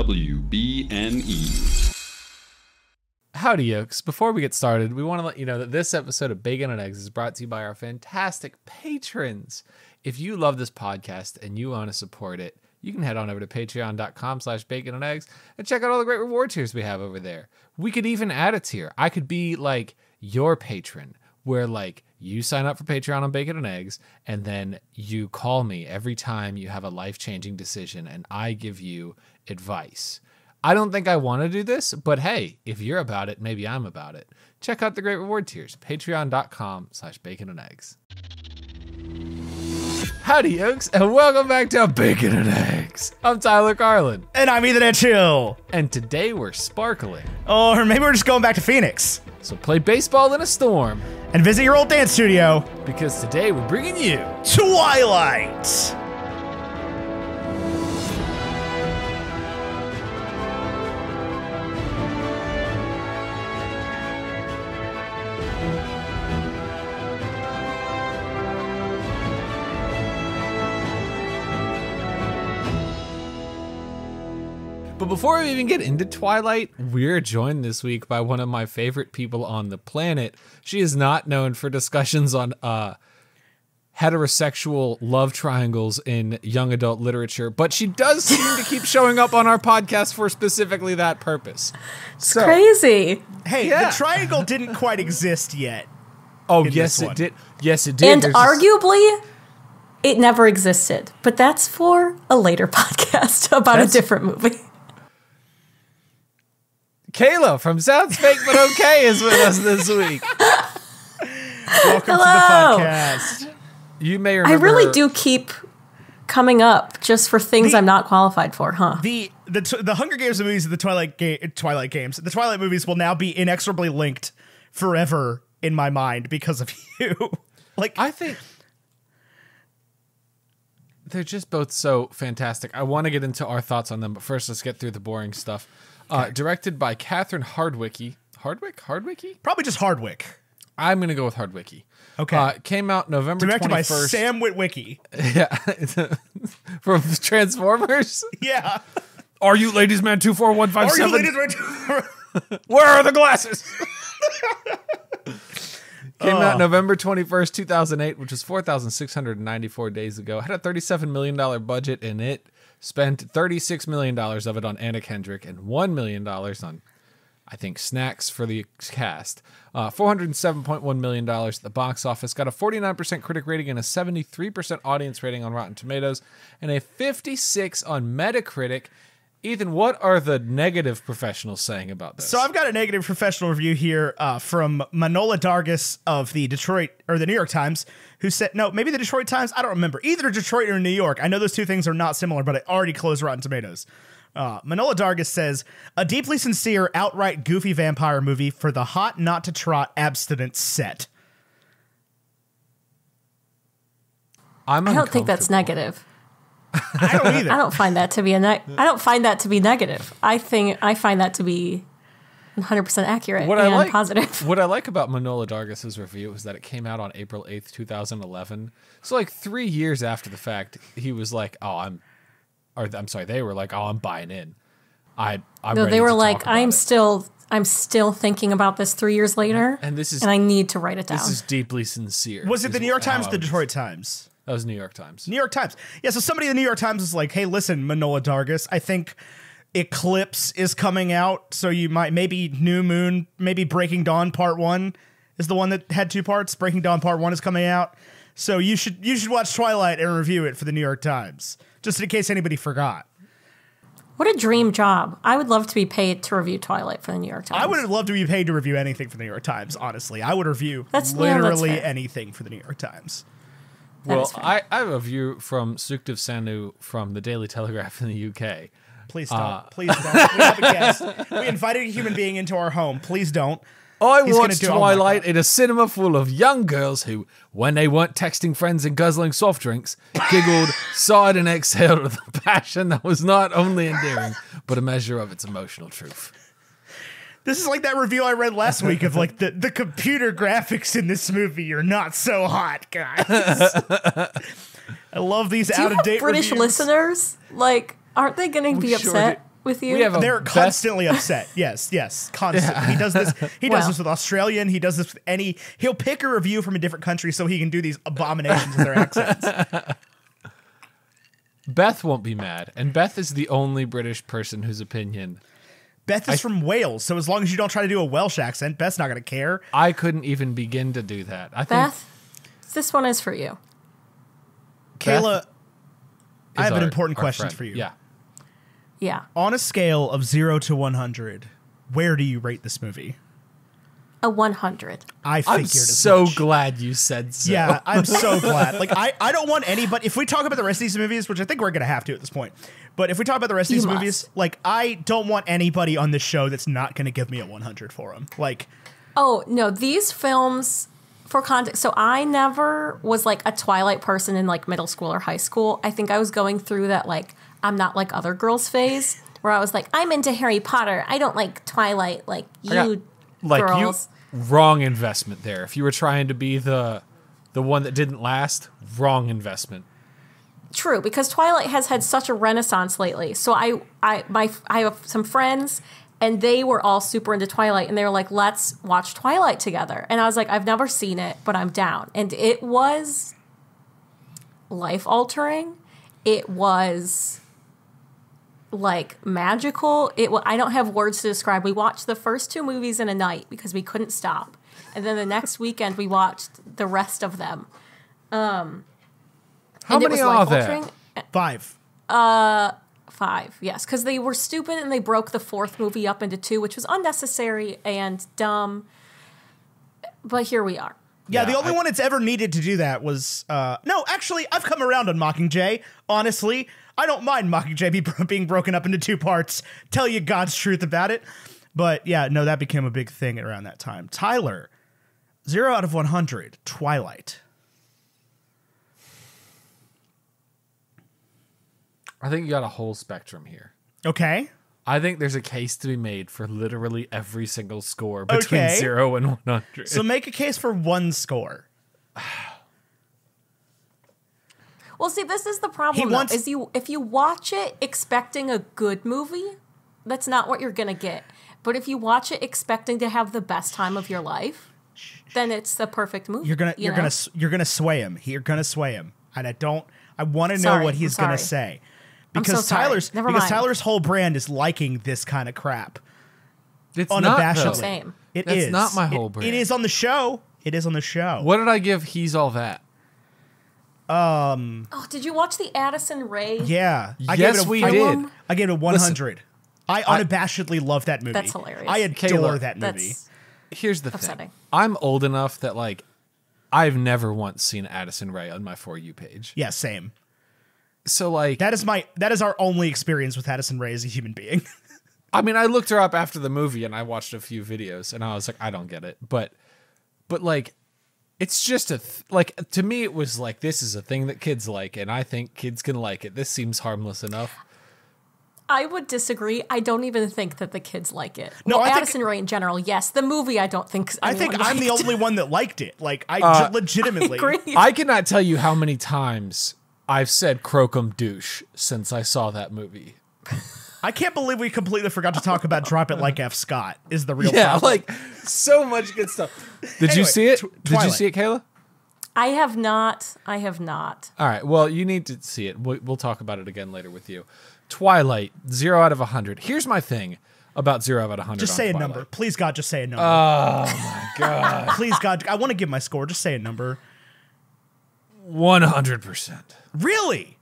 WBNE. Howdy, yokes. Before we get started, we want to let you know that this episode of Bacon and Eggs is brought to you by our fantastic patrons. If you love this podcast and you want to support it, you can head on over to patreon.com/baconandeggs and check out all the great reward tiers we have over there. We could even add a tier. I could be like your patron, where like you sign up for Patreon on Bacon and Eggs, and then you call me every time you have a life-changing decision, and I give you advice. I don't think I want to do this, but hey, if you're about it, maybe I'm about it. Check out the great reward tiers, patreon.com/baconandeggs. Howdy, yokes, and welcome back to Bacon and Eggs. I'm Tyler Carlin. And I'm Ethan at Chill. And today we're sparkling. Or maybe we're just going back to Phoenix. So play baseball in a storm. And visit your old dance studio. Because today we're bringing you Twilight. But before we even get into Twilight, we're joined this week by one of my favorite people on the planet. She is not known for discussions on heterosexual love triangles in young adult literature, but she does seem to keep showing up on our podcast for specifically that purpose. It's crazy. Hey, the triangle didn't quite exist yet. Oh, yes, it did. Yes, it did. And arguably, it never existed. But that's for a later podcast about a different movie. Kayla from Sounds Fake But Okay is with us this week. Welcome to the podcast. You may remember. I really do keep coming up just for things I'm not qualified for, huh? The Hunger Games movies and the Twilight games, the Twilight movies will now be inexorably linked forever in my mind because of you. Like, I think they're just both so fantastic. I want to get into our thoughts on them, but first let's get through the boring stuff. Directed by Catherine Hardwicke. Hardwicke? Probably just Hardwick. I'm going to go with Hardwicke. Okay. Came out November 21st. Directed by Sam Witwicky. Yeah. From Transformers? Yeah. Are you Ladies Man 24157? Are you Ladies Man Where are the glasses? Came out November 21st, 2008, which was 4,694 days ago. Had a $37 million budget, and it spent $36 million of it on Anna Kendrick and $1 million on, I think, snacks for the cast. $407.1 million at the box office. Got a 49% critic rating and a 73% audience rating on Rotten Tomatoes, and a 56 on Metacritic. Ethan, what are the negative professionals saying about this? So I've got a negative professional review here from Manola Dargis of the New York Times, who said, no, maybe the Detroit Times, I don't remember. Either Detroit or New York. I know those two things are not similar, but I already closed Rotten Tomatoes. Manola Dargis says, a deeply sincere, outright goofy vampire movie for the hot, not to trot, abstinent set. I don't think that's negative. I don't either. I don't find that to be I don't find that to be negative. I find that to be 100% accurate and positive. What I like about Manola Dargis' review is that it came out on April 8th, 2011. So like 3 years after the fact, he was like, they were like, I'm buying in. I'm no, ready they were to like, talk about I'm still thinking about this 3 years later, and I need to write it down. This is deeply sincere. Was it the New York Times or the Detroit Times? That was New York Times. New York Times. Yeah, so somebody in the New York Times is like, hey, listen, Manola Dargis, I think Eclipse is coming out, so you might, maybe New Moon, maybe Breaking Dawn Part 1 is the one that had 2 parts. Breaking Dawn Part 1 is coming out. So you should watch Twilight and review it for the New York Times, just in case anybody forgot. What a dream job. I would love to be paid to review Twilight for the New York Times. I would love to be paid to review anything for the New York Times, honestly. I would review literally anything for the New York Times. Well, I have a view from Sukdev Sanu from the Daily Telegraph in the UK. Please don't. Please don't. We have a guest. We invited a human being into our home. Please don't. I watched Twilight in a cinema full of young girls who, when they weren't texting friends and guzzling soft drinks, giggled, sighed, and exhaled with a passion that was not only endearing, but a measure of its emotional truth. This is like that review I read last week of like the computer graphics in this movie are not so hot, guys. I love these out of date British reviews. listeners? Like, aren't they going to be upset? with you? We have a They're best- constantly upset. Yes, constantly. He does this. He does this with Australian. He does this with any. He'll pick a review from a different country so he can do these abominations with their accents. Beth won't be mad, and Beth is the only British person whose opinion Beth is from Wales, so as long as you don't try to do a Welsh accent, Beth's not going to care. I couldn't even begin to do that. I think Beth, this one is for you. Kayla, I have an our- important our question friend. for you. Yeah. Yeah. On a scale of 0 to 100, where do you rate this movie? A 100. I figured I'm as so much. glad you said so. Yeah, I'm so glad. Like, I don't want anybody. If we talk about the rest of these movies, which I think we're going to have to at this point, but if we talk about the rest of You these must. movies, like, I don't want anybody on this show that's not going to give me a 100 for them. Like, Oh, no, these films, for context, so I never was like a Twilight person in like middle school or high school. I think I was going through that like, I'm not like other girls phase, where I was like, I'm into Harry Potter. I don't like Twilight like you Like girls. you, wrong investment there. If you were trying to be the one that didn't last, wrong investment. True, because Twilight has had such a renaissance lately. So I have some friends, and they were all super into Twilight, and they were like, "Let's watch Twilight together." And I was like, "I've never seen it, but I'm down." And it was life altering. It was like magical. I don't have words to describe. We watched the first 2 movies in a night because we couldn't stop, and then the next weekend we watched the rest of them. How And it many was are there? life-altering. 5. 5, yes, because they were stupid and they broke the 4th movie up into 2, which was unnecessary and dumb. But here we are. Yeah, Yeah, the only one it's ever needed to do that was no. Actually, I've come around on Mockingjay. Honestly, I don't mind Mockingjay being broken up into 2 parts. Tell you God's truth about it. But yeah, no, that became a big thing around that time. Tyler, 0 out of 100. Twilight. I think you got a whole spectrum here. Okay. I think there's a case to be made for literally every single score between Okay. 0 and 100. So make a case for 1 score. Well, see, this is the He problem. Though, wants- is if you watch it expecting a good movie, that's not what you're gonna get. But if you watch it expecting to have the best time of your life, then it's the perfect movie. You're gonna you know? you're gonna sway him. You're gonna sway him, and I want to know Sorry, what he's I'm gonna sorry. say because so sorry. Never mind. Tyler's whole brand is liking this kind of crap. It's not, Unabashedly. though. Same. It That's is not my It- whole brand. It is on the show. It is on the show. What did I give He's All That? Oh, did you watch the Addison Rae? Yeah, Yes, we did. I gave it a 100. I unabashedly love that movie. That's hilarious. I adore Kayla, that movie. That's Here's the upsetting. thing. I'm old enough that, like, I've never once seen Addison Rae on my For You page. Yeah, same. So, like, That is our only experience with Addison Rae as a human being. I mean, I looked her up after the movie and I watched a few videos and I was like, I don't get it. But like, it's just like, to me, it was like, this is a thing that kids like, and I think kids can like it. This seems harmless enough. I would disagree. I don't even think that the kids like it. No, well, I think- Addison Rae in general, yes. The movie, I don't think. I think anyone I'm the liked. only one that liked it. Like, I legitimately. Agree. I cannot tell you how many times I've said Crocum douche since I saw that movie. I can't believe we completely forgot to talk about Drop It Like F. Scott is the real Yeah, problem. like, so much good stuff. Did you Anyway, see it? Did you Twilight. see it, Kayla? I have not. I have not. All right. Well, you need to see it. We'll talk about it again later with you. Twilight, 0 out of 100. Here's my thing about 0 out of 100. Just on say a Twilight. number. Please, God, just say a number. Oh my god. Please, God, I want to give my score. Just say a number. 100%. Really?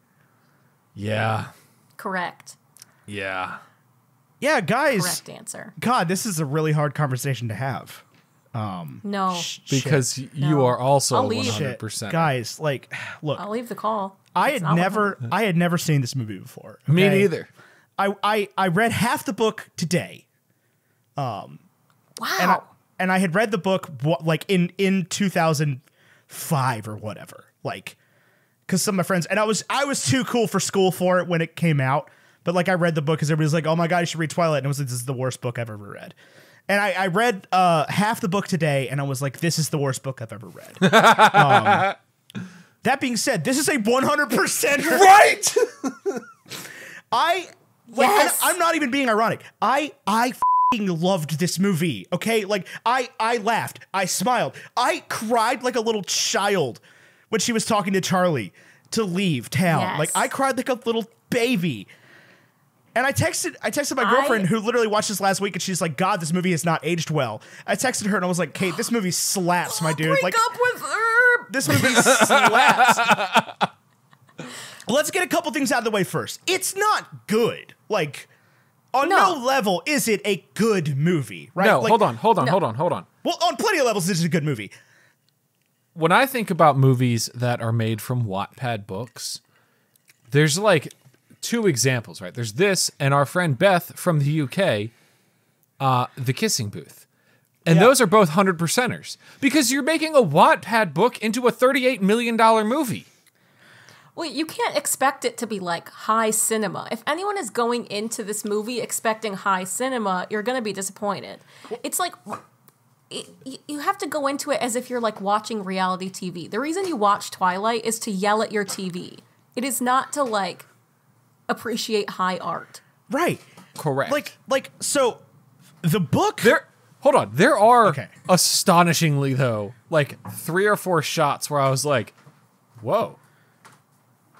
Yeah. Correct. Yeah. Yeah, guys. Correct answer. God, this is a really hard conversation to have. No. Because you No. are also I'll a leave. 100%. Guys, like, look, I'll leave the call. I It's had not never seen this movie before. Me okay? neither. I read half the book today. Wow. And I had read the book like in 2005 or whatever, like, because some of my friends, and I was too cool for school for it when it came out, but like I read the book because everybody's like, oh my god, you should read Twilight, and I was like, this is the worst book I've ever read. And I read half the book today, and I was like, this is the worst book I've ever read. That being said, this is a 100% Right? Like, Yes. I'm not even being ironic. I f***ing loved this movie, okay? Like, I laughed. I smiled. I cried like a little child when she was talking to Charlie to leave town. Yes. Like, I cried like a little baby. And I texted my girlfriend who literally watched this last week, and she's like, God, this movie has not aged well. I texted her and I was like, Kate, this movie slaps, my dude. Break Like, up with her. this movie slaps. Let's get a couple things out of the way first. It's not good. Like, on no level is it a good movie, right? No, Like, hold on. Well, on plenty of levels, this is a good movie. When I think about movies that are made from Wattpad books, there's like two examples, right? There's this and our friend Beth from the UK, The Kissing Booth. And those are both 100%ers because you're making a Wattpad book into a $38 million movie. Well, you can't expect it to be like high cinema. If anyone is going into this movie expecting high cinema, you're going to be disappointed. It's like you have to go into it as if you're like watching reality TV. The reason you watch Twilight is to yell at your TV. It is not to like appreciate high art. Right. Correct. Like so the book There are astonishingly though, like 3 or 4 shots where I was like, whoa.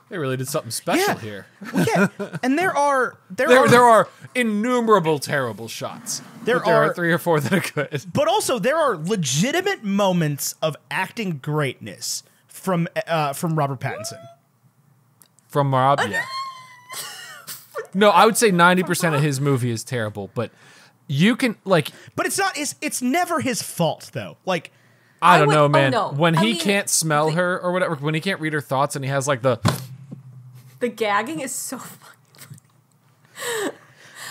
They really did something special here. Yeah. And there are innumerable terrible shots. There are 3 or 4 that are good. But also there are legitimate moments of acting greatness from Robert Pattinson. From Rob, yeah. No, I would say 90% of his movie is terrible, but you can like. But it's never his fault though. Like, I don't know, man. no. When he can't smell her or whatever, when he can't read her thoughts, and he has like the gagging is so funny.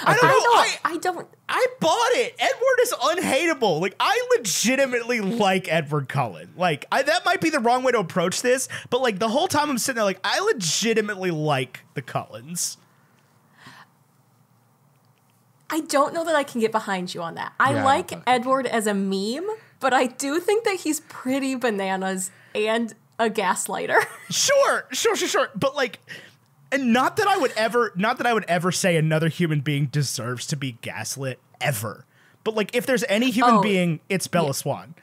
I bought it. Edward is unhateable. Like, I legitimately like Edward Cullen. Like, that might be the wrong way to approach this, but like the whole time I'm sitting there, like, I legitimately like the Cullens. I don't know that I can get behind you on that. I like Edward as a meme, but I do think that he's pretty bananas and a gaslighter. Sure. But like, and not that I would ever say another human being deserves to be gaslit ever. But like, if there's any human being, it's Bella Swan.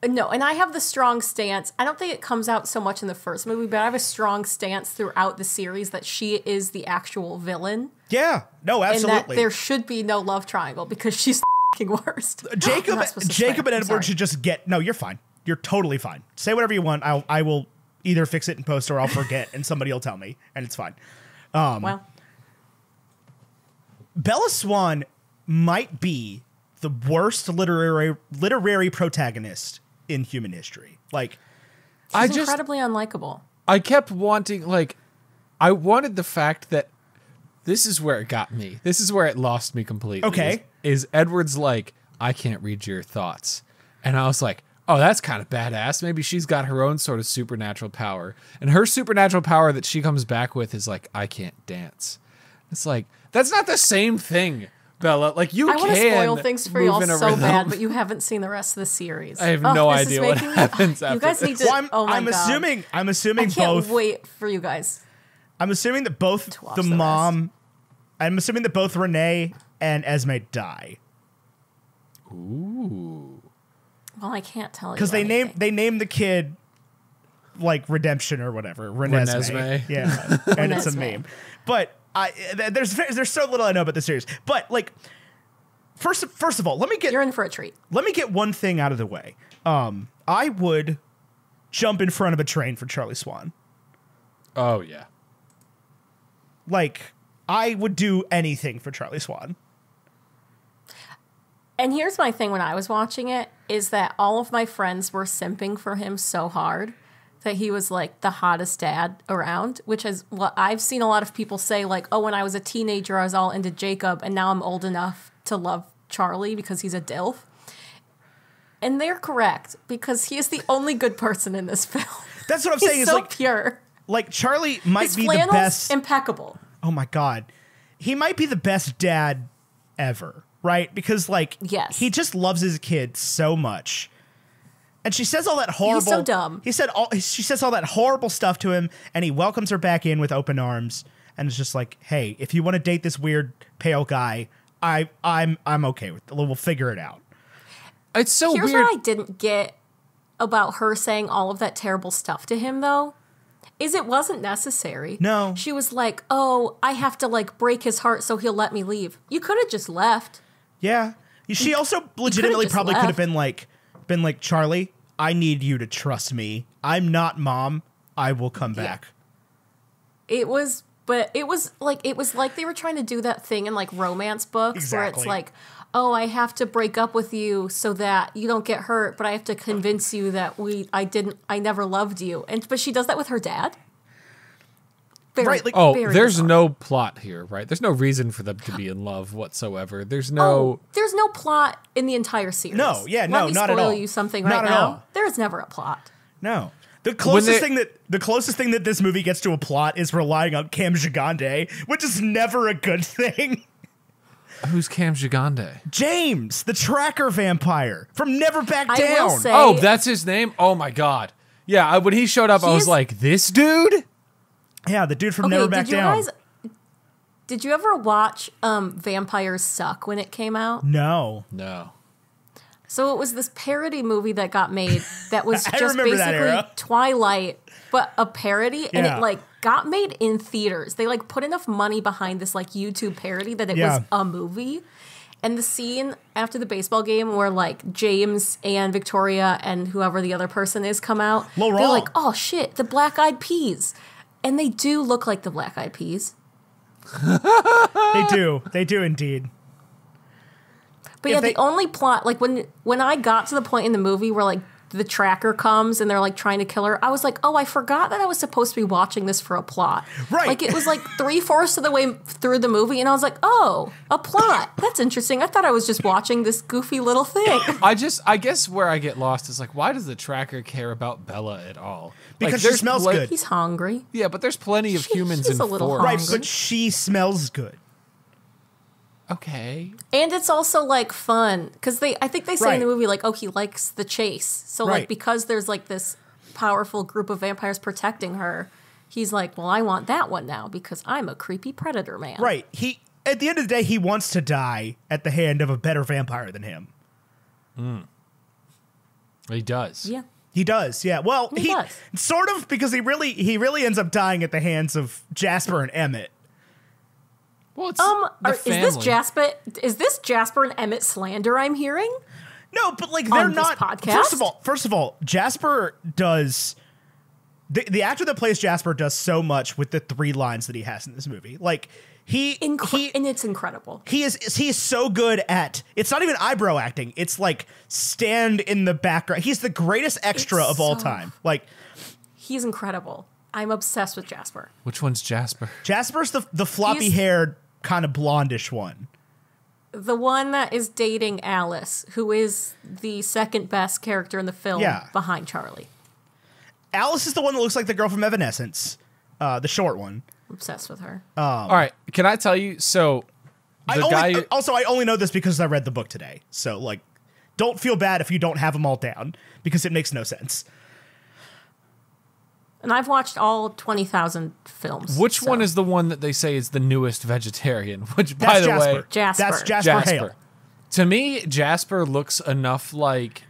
No, and I have the strong stance. I don't think it comes out so much in the first movie, but I have a strong stance throughout the series that she is the actual villain. Yeah, no, absolutely. And that there should be no love triangle because she's the fucking worst. Jacob and Edward should just get. No, you're fine. You're totally fine. Say whatever you want. I will either fix it in post or I'll forget, and somebody will tell me, and it's fine. Well, Bella Swan might be the worst literary protagonist in human history. Like, she's incredibly unlikable. I kept wanting, like, I wanted the fact that this is where it got me. This is where it lost me completely. Okay. Is Edward's like, I can't read your thoughts. And I was like, oh, that's kind of badass. Maybe she's got her own sort of supernatural power. And her supernatural power that she comes back with is like, I can't dance. It's like, that's not the same thing, Bella. Like, you I want to spoil things for y'all so rhythm. bad, but you haven't seen the rest of the series. I have no idea what happens after. You guys need to. well, I'm assuming I can't both. wait for you guys. I'm assuming that both watch the the mom. I'm assuming that both Renee and Esme die. Ooh. Well, I can't tell you Because they name the kid like Redemption or whatever. Renesmee. Yeah. And it's a meme. But there's so little I know about the series. But like, first of all, You're in for a treat. Let me get one thing out of the way. I would jump in front of a train for Charlie Swan. Oh, yeah. Like, I would do anything for Charlie Swan. And here's my thing when I was watching it, is that all of my friends were simping for him so hard that he was like the hottest dad around, which is what I've seen a lot of people say, like, oh, when I was a teenager, I was all into Jacob, and now I'm old enough to love Charlie because he's a DILF. And they're correct, because he is the only good person in this film. That's what I'm saying. He's is so like pure. Like, Charlie might His be the flannel's best. impeccable. Oh my God. He might be the best dad ever, right? Because like, yes, he just loves his kids so much. And she says all that horrible. He's so dumb. She says all that horrible stuff to him, and he welcomes her back in with open arms. and it's just like, hey, if you want to date this weird pale guy, I'm okay with it. We'll figure it out. It's so Here's weird. what I didn't get about her saying all of that terrible stuff to him, though, is it wasn't necessary. No. She was like, oh, I have to like break his heart so he'll let me leave. You could have just left. Yeah. She also legitimately just probably could have left. been like, Charlie, I need you to trust me. I'm not mom. I will come back. It was like they were trying to do that thing in like romance books where it's Exactly. like, oh, I have to break up with you so that you don't get hurt, but I have to convince you that I never loved you. But she does that with her dad. Right, like- very there's bizarre. no plot here, right? There's no reason for them to be in love whatsoever. There's no. There's no plot in the entire series. No, yeah, Let no, me not at spoil all. you something Not right at now. all. There's never a plot. No. The closest they- thing that this movie gets to a plot is relying on Cam Gigande, which is never a good thing. Who's Cam Gigande? James, the tracker vampire from Never Back I Down. will say, Oh, that's his name? Oh my god. Yeah, when he showed up, I was He's- like, this dude? Yeah, the dude from Never Back Down. Did you ever watch Vampires Suck when it came out? No. No. So it was this parody movie that got made that was I just remember that basically era. Twilight, but a parody, and Yeah. it like got made in theaters. They like put enough money behind this like YouTube parody that it Yeah. was a movie. And the scene after the baseball game where like James and Victoria and whoever the other person is come out, Laurent. they're like, oh shit, the Black Eyed Peas. And they do look like the Black Eyed Peas. They do. They do indeed. But If yeah, they- the only plot, like when I got to the point in the movie where like the tracker comes and they're like trying to kill her, I was like, oh, I forgot that I was supposed to be watching this for a plot. Right. Like it was like 3/4 of the way through the movie, and I was like, oh, a plot. That's interesting. I thought I was just watching this goofy little thing. I guess where I get lost is like, why does the tracker care about Bella at all? Because like, she there's smells good. He's hungry. Yeah, but there's plenty of humans he's in a little forest. Right, hungry. but she smells good. Okay. And it's also like fun because I think they say in the Right. movie like, oh, he likes the chase. So Right. like because there's like this powerful group of vampires protecting her, he's like, well, I want that one now because I'm a creepy predator man. Right. He at the end of the day, he wants to die at the hand of a better vampire than him. He does. Yeah. He does, yeah. Well, He does. sort of because he really ends up dying at the hands of Jasper and Emmett. Well, it's the Is this family. Jasper and Emmett slander I'm hearing? No, but like they're On this not. podcast? First of all, Jasper does. The actor that plays Jasper does so much with the 3 lines that he has in this movie. Like And it's incredible. he is so good at. It's not even eyebrow acting. It's like stand in the background. He's the greatest extra It's of all so- time. Like He's incredible. I'm obsessed with Jasper. Which one's Jasper? Jasper's the floppy haired kind of blondish one. The one that is dating Alice, who is the second best character in the film Yeah. behind Charlie. Alice is the one that looks like the girl from Evanescence, the short one. Obsessed with her. All right. Can I tell you? So the guy. I only know this because I read the book today. So like, don't feel bad if you don't have them all down because it makes no sense. And I've watched all 20,000 films. Which so- one is the one that they say is the newest vegetarian? Which, That's by the Jasper. way, Jasper. That's Jasper Hale. To me, Jasper looks enough like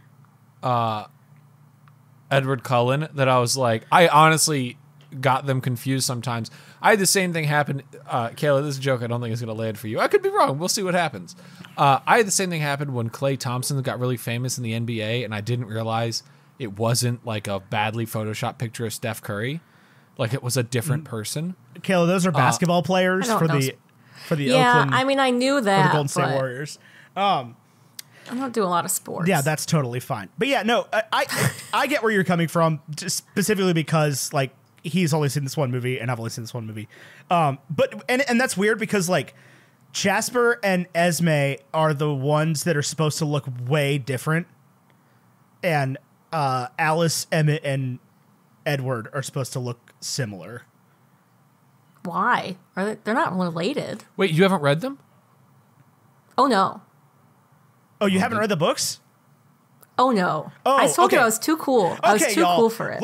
Edward Cullen that I was like, I honestly got them confused sometimes. I had the same thing happen. Kayla, this is a joke I don't think is going to land for you. I could be wrong. We'll see what happens. I had the same thing happen when Klay Thompson got really famous in the NBA, and I didn't realize it wasn't like a badly photoshopped picture of Steph Curry. Like it was a different person. Kayla, those are basketball players I don't for know. the Yeah, Oakland I mean, I knew for that. the Golden State but Warriors. I don't do a lot of sports. Yeah, that's totally fine. But yeah, no, I get where you're coming from, just specifically because like he's only seen this one movie and I've only seen this one movie. But that's weird because like Jasper and Esme are the ones that are supposed to look way different, and Alice, Emmett, and Edward are supposed to look similar. Why? They're not related. Wait, you haven't read them? Oh, no. Oh, you haven't read the books? Oh, no. Oh, I told you okay. I was too cool. I was too y'all. cool for it.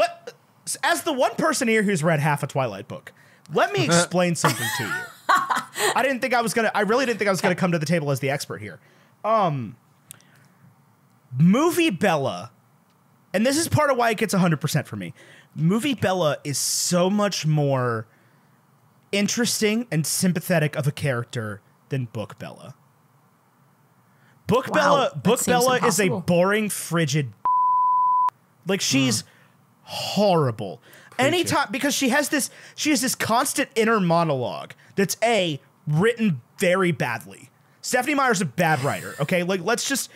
As the one person here who's read half a Twilight book, Let me explain something to you. I really didn't think I was gonna come to the table as the expert here. Movie Bella, and this is part of why it gets 100% for me. Movie Bella is so much more interesting and sympathetic of a character than Book Bella. Book Bella is a boring, frigid. Like, she's horrible. Anytime, because she has this constant inner monologue that's written very badly. Stephanie Meyer's a bad writer. Okay, like let's just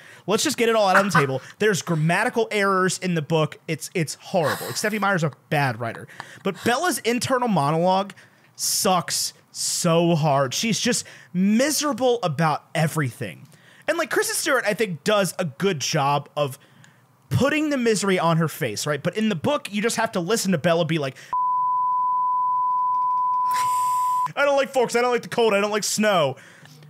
get it all out on the table. There's grammatical errors in the book. It's horrible. Like, Stephanie Meyer's a bad writer, but Bella's internal monologue sucks so hard. She's just miserable about everything. And like Kristen Stewart, I think, does a good job of putting the misery on her face, right? But in the book, you just have to listen to Bella be like, I don't like forks, I don't like the cold, I don't like snow.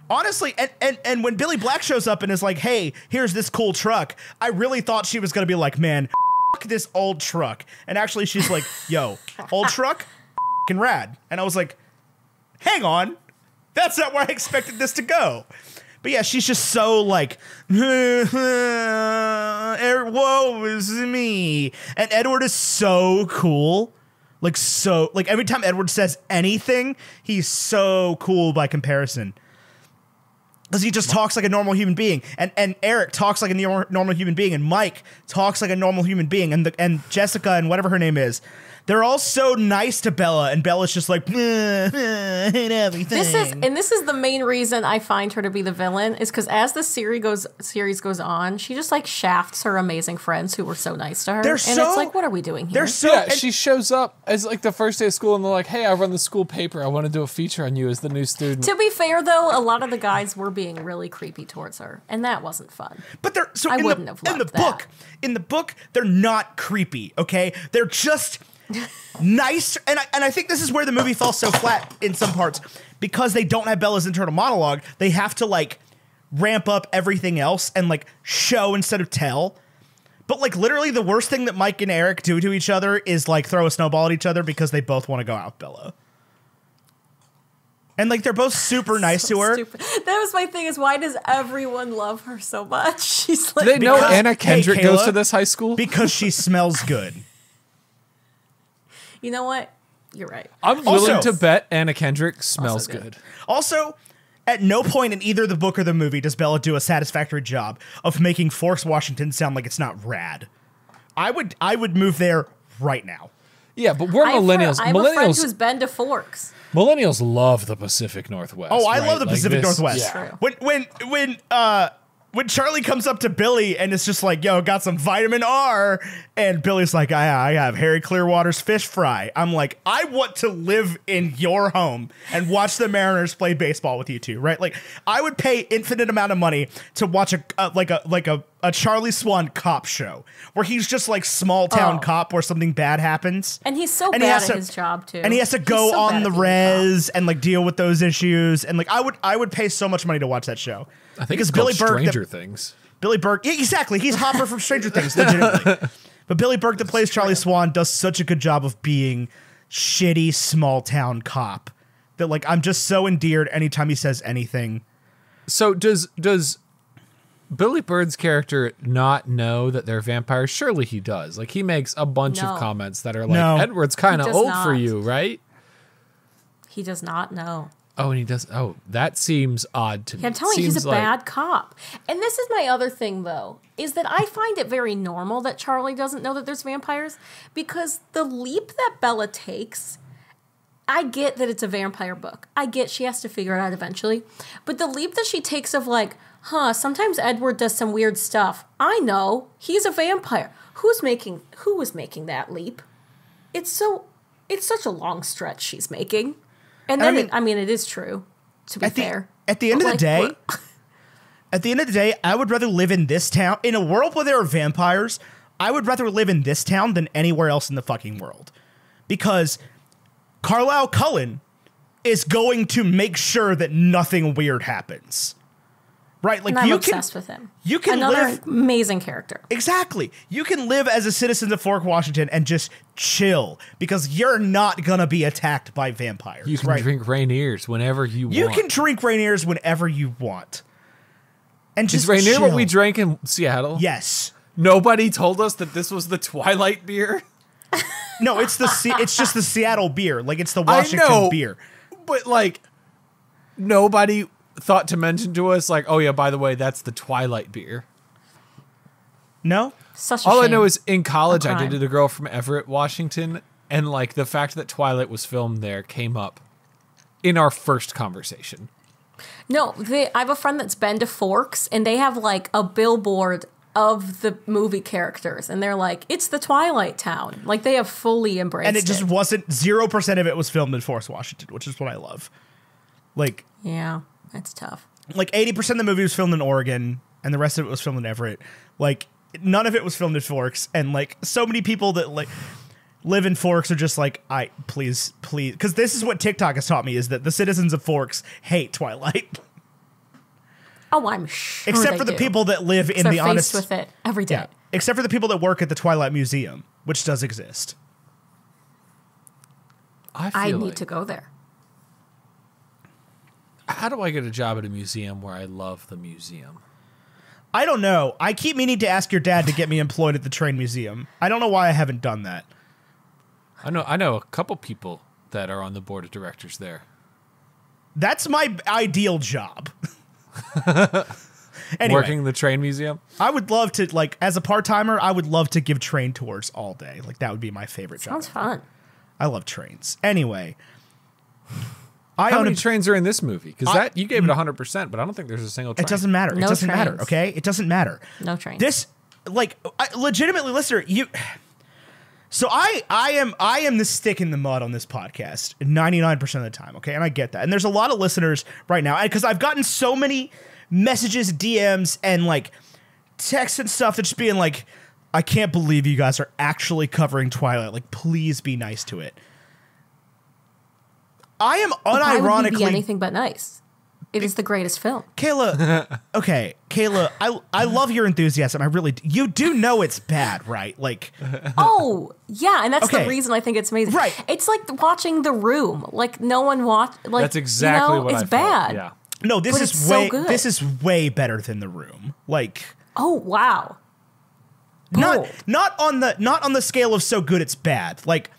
Honestly, and when Billy Black shows up and is like, hey, here's this cool truck, I really thought she was going to be like, man, f*** this old truck. And actually she's like, yo, old truck? F***ing rad. And I was like, hang on, that's not where I expected this to go. But yeah, she's just so like, woe is me. And Edward is so cool. Like, every time Edward says anything, he's so cool by comparison. Because he just talks like a normal human being. And Eric talks like a normal human being. And Mike talks like a normal human being. And Jessica and whatever her name is, they're all so nice to Bella, and Bella's just like, hate everything. This is the main reason I find her to be the villain, is because as the series goes on, she just like shafts her amazing friends who were so nice to her. It's like, what are we doing here? She shows up as like the first day of school, and they're like, hey, I run the school paper. I want to do a feature on you as the new student. To be fair, though, a lot of the guys were being really creepy towards her, and that wasn't fun. But in the book, they're not creepy. Okay, they're just nice, and I think this is where the movie falls so flat in some parts, because they don't have Bella's internal monologue. They have to like ramp up everything else and like show instead of tell. But like literally the worst thing that Mike and Eric do to each other is like throw a snowball at each other because they both want to go out with Bella. And like they're both super nice to her. Stupid. That was my thing, is why does everyone love her so much? She's like, they know Anna Kendrick goes to this high school? Because she smells good. You know what? You're right. I'm willing to bet Anna Kendrick smells good. Also, at no point in either the book or the movie does Bella do a satisfactory job of making Forks, Washington sound like it's not rad. I would move there right now. Yeah, but we're millennials. I have a friend who's been to Forks. Millennials love the Pacific Northwest. Oh, I love the Pacific Northwest. Yeah. When Charlie comes up to Billy and it's just like, yo, got some vitamin R, and Billy's like, I have Harry Clearwater's fish fry. I'm like, I want to live in your home and watch the Mariners play baseball with you two, right? Like, I would pay infinite amount of money to watch a Charlie Swan cop show where he's just like small town cop where something bad happens. And he's so bad at his job too. And he has to go on the res and like deal with those issues. And like, I would pay so much money to watch that show. I think it's Billy Burke, Stranger Things. Billy Burke, yeah, exactly. He's Hopper from Stranger Things, legitimately. But Billy Burke, that plays Charlie Swan, does such a good job of being shitty small town cop that like I'm just so endeared anytime he says anything. So does Billy Bird's character not know that they're vampires? Surely he does. Like, he makes a bunch of comments that are like, Edward's kind of old for you, right? He does not know. Oh, and he does. Oh, that seems odd to me. I'm telling you, he's a bad cop. And this is my other thing, though, is that I find it very normal that Charlie doesn't know that there's vampires, because the leap that Bella takes, I get that it's a vampire book. I get she has to figure it out eventually. But the leap that she takes of like, sometimes Edward does some weird stuff. I know, he's a vampire. Who was making that leap? It's such a long stretch she's making. And then, it is true, to be fair. At the end of the day, I would rather live in this town. In a world where there are vampires, I would rather live in this town than anywhere else in the fucking world. Because Carlisle Cullen is going to make sure that nothing weird happens. right? Like And I'm you obsessed with him. You can Another live amazing character. exactly. You can live as a citizen of Fort Washington and just chill because you're not gonna be attacked by vampires. You can right? drink Rainiers whenever you want. You can drink Rainiers whenever you want, and just Is Rainier chill. what we drank in Seattle? Yes. Nobody told us that this was the Twilight beer. No, it's it's just the Seattle beer. Like it's the Washington beer. But like nobody thought to mention to us like, oh yeah, by the way, that's the Twilight beer. No? Such a All I shame. know is in college I crime. dated a girl from Everett, Washington, and like the fact that Twilight was filmed there came up in our first conversation. No, I have a friend that's been to Forks, and they have like a billboard of the movie characters, and they're like, it's the Twilight Town. Like they have fully embraced it. And it just wasn't 0% of it was filmed in Forest, Washington, which is what I love. Like Yeah, it's tough. like 80% of the movie was filmed in Oregon and the rest of it was filmed in Everett. Like none of it was filmed in Forks, and like so many people that like live in Forks are just like, please, because this is what TikTok has taught me is that the citizens of Forks hate Twilight. Oh, I'm sure. Except they for the do. people that live in They're the honest faced with it every day. Yeah. Except for the people that work at the Twilight Museum, which does exist. I feel need like, to go there. How do I get a job at a museum where I love the museum? I don't know. I keep meaning to ask your dad to get me employed at the train museum. I don't know why I haven't done that. I know a couple people that are on the board of directors there. That's my ideal job. Anyway, Working the train museum? I would love to, like, as a part-timer, I would love to give train tours all day. Like, that would be my favorite job. Sounds fun. I love trains. Anyway. I How own many a trains are in this movie? Because that you gave it 100%, but I don't think there's a single train. It doesn't matter. No it doesn't matter, trains. okay? It doesn't matter. No train. This, like, legitimately, listener, you... So I am the stick in the mud on this podcast 99% of the time, okay? And I get that. And there's a lot of listeners right now, because I've gotten so many messages, DMs, and, like, texts and stuff that's just being like, I can't believe you guys are actually covering Twilight. Like, please be nice to it. I am Why would we be unironically... anything but nice? It is the greatest film. Kayla, okay, Kayla, I love your enthusiasm. I really do. You do know it's bad, right? Like, Oh, yeah, and that's Okay. the reason I think it's amazing. Right. It's like watching The Room. Like no one watched. Like That's exactly what it's I bad. felt. Yeah. no, this But is it's so way good. this is way better than The Room. Like, Oh wow. not Bold. not on the scale of so good it's bad. Like,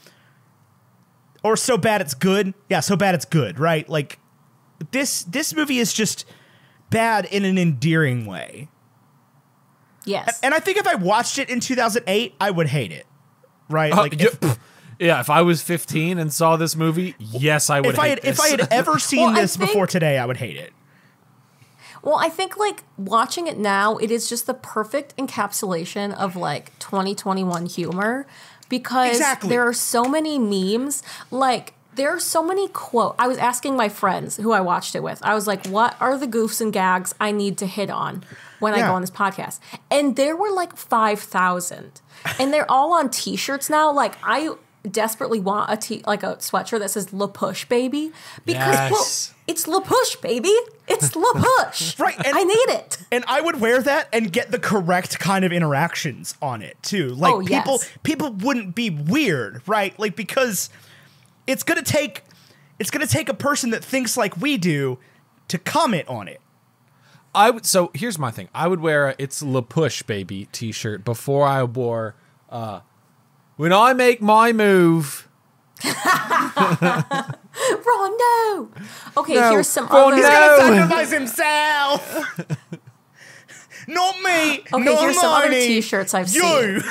or so bad it's good. Yeah, so bad it's good, right? Like, this movie is just bad in an endearing way. Yes. And I think if I watched it in 2008, I would hate it. Right? Like, if I was 15 and saw this movie, yes, I would hate if I had this. ever seen Well, I this before today, I would hate it. Well, I think like watching it now, it is just the perfect encapsulation of like 2021 humor because Exactly. there are so many memes. Like there are so many quote. I was asking my friends who I watched it with. I was like, "What are the goofs and gags I need to hit on when I Yeah. go on this podcast?" And there were like 5,000, and they're all on T-shirts now. Like I desperately want like a sweatshirt that says "La Push Baby" because Yes. well, it's La Push Baby. It's La Push. Right, and- I need it. And I would wear that and get the correct kind of interactions on it too. Like Oh, yes. people wouldn't be weird, right? Like because it's gonna take a person that thinks like we do to comment on it. So here's my thing. I would wear a "It's La Push Baby" t-shirt before I wore "When I Make My Move." Ron, no. Okay, No, here's some Ron, other. He's no. gonna sacrifice himself. Not me. Okay, not here's some other Marnie. T-shirts I've You. seen.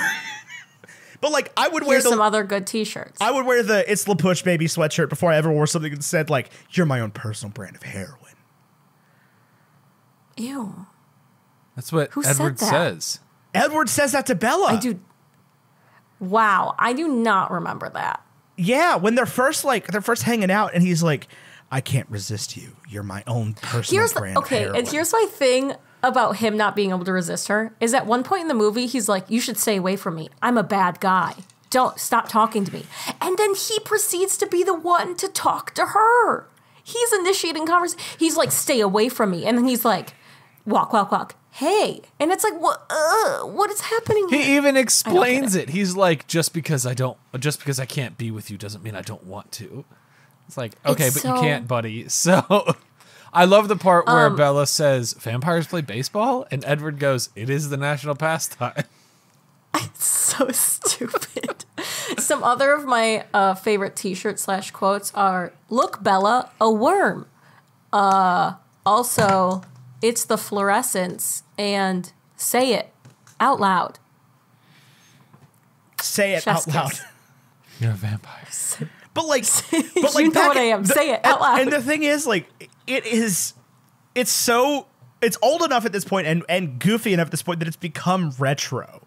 But like I would wear Here's some other good T-shirts. I would wear the "It's La Push Baby" sweatshirt before I ever wore something that said like "You're my own personal brand of heroin." Ew. That's what Who said Edward that? says. Edward says that to Bella. I do. Wow, I do not remember that. Yeah, when they're first hanging out, and he's like, "I can't resist you. You're my own personal Here's brand of heroin." and here's my thing about him not being able to resist her is at one point in the movie he's like, "You should stay away from me. I'm a bad guy. Don't stop talking to me." And then he proceeds to be the one to talk to her. He's initiating conversation. He's like, "Stay away from me," and then he's like, walk, walk, walk. Hey. And it's like, what is happening here? He even explains it. He's like, just because I can't be with you doesn't mean I don't want to. It's like, okay, but you can't, buddy. So I love the part where Bella says, vampires play baseball? And Edward goes, it is the national pastime. It's so stupid. Some other of my favorite t-shirt / quotes are, look, Bella, a worm. Also, it's the fluorescence, and say it out loud. Say it Chef's out loud. kiss. You're a vampire. But like, You know what I am. Say it out loud. And the thing is, like, it's old enough at this point and goofy enough at this point that it's become retro,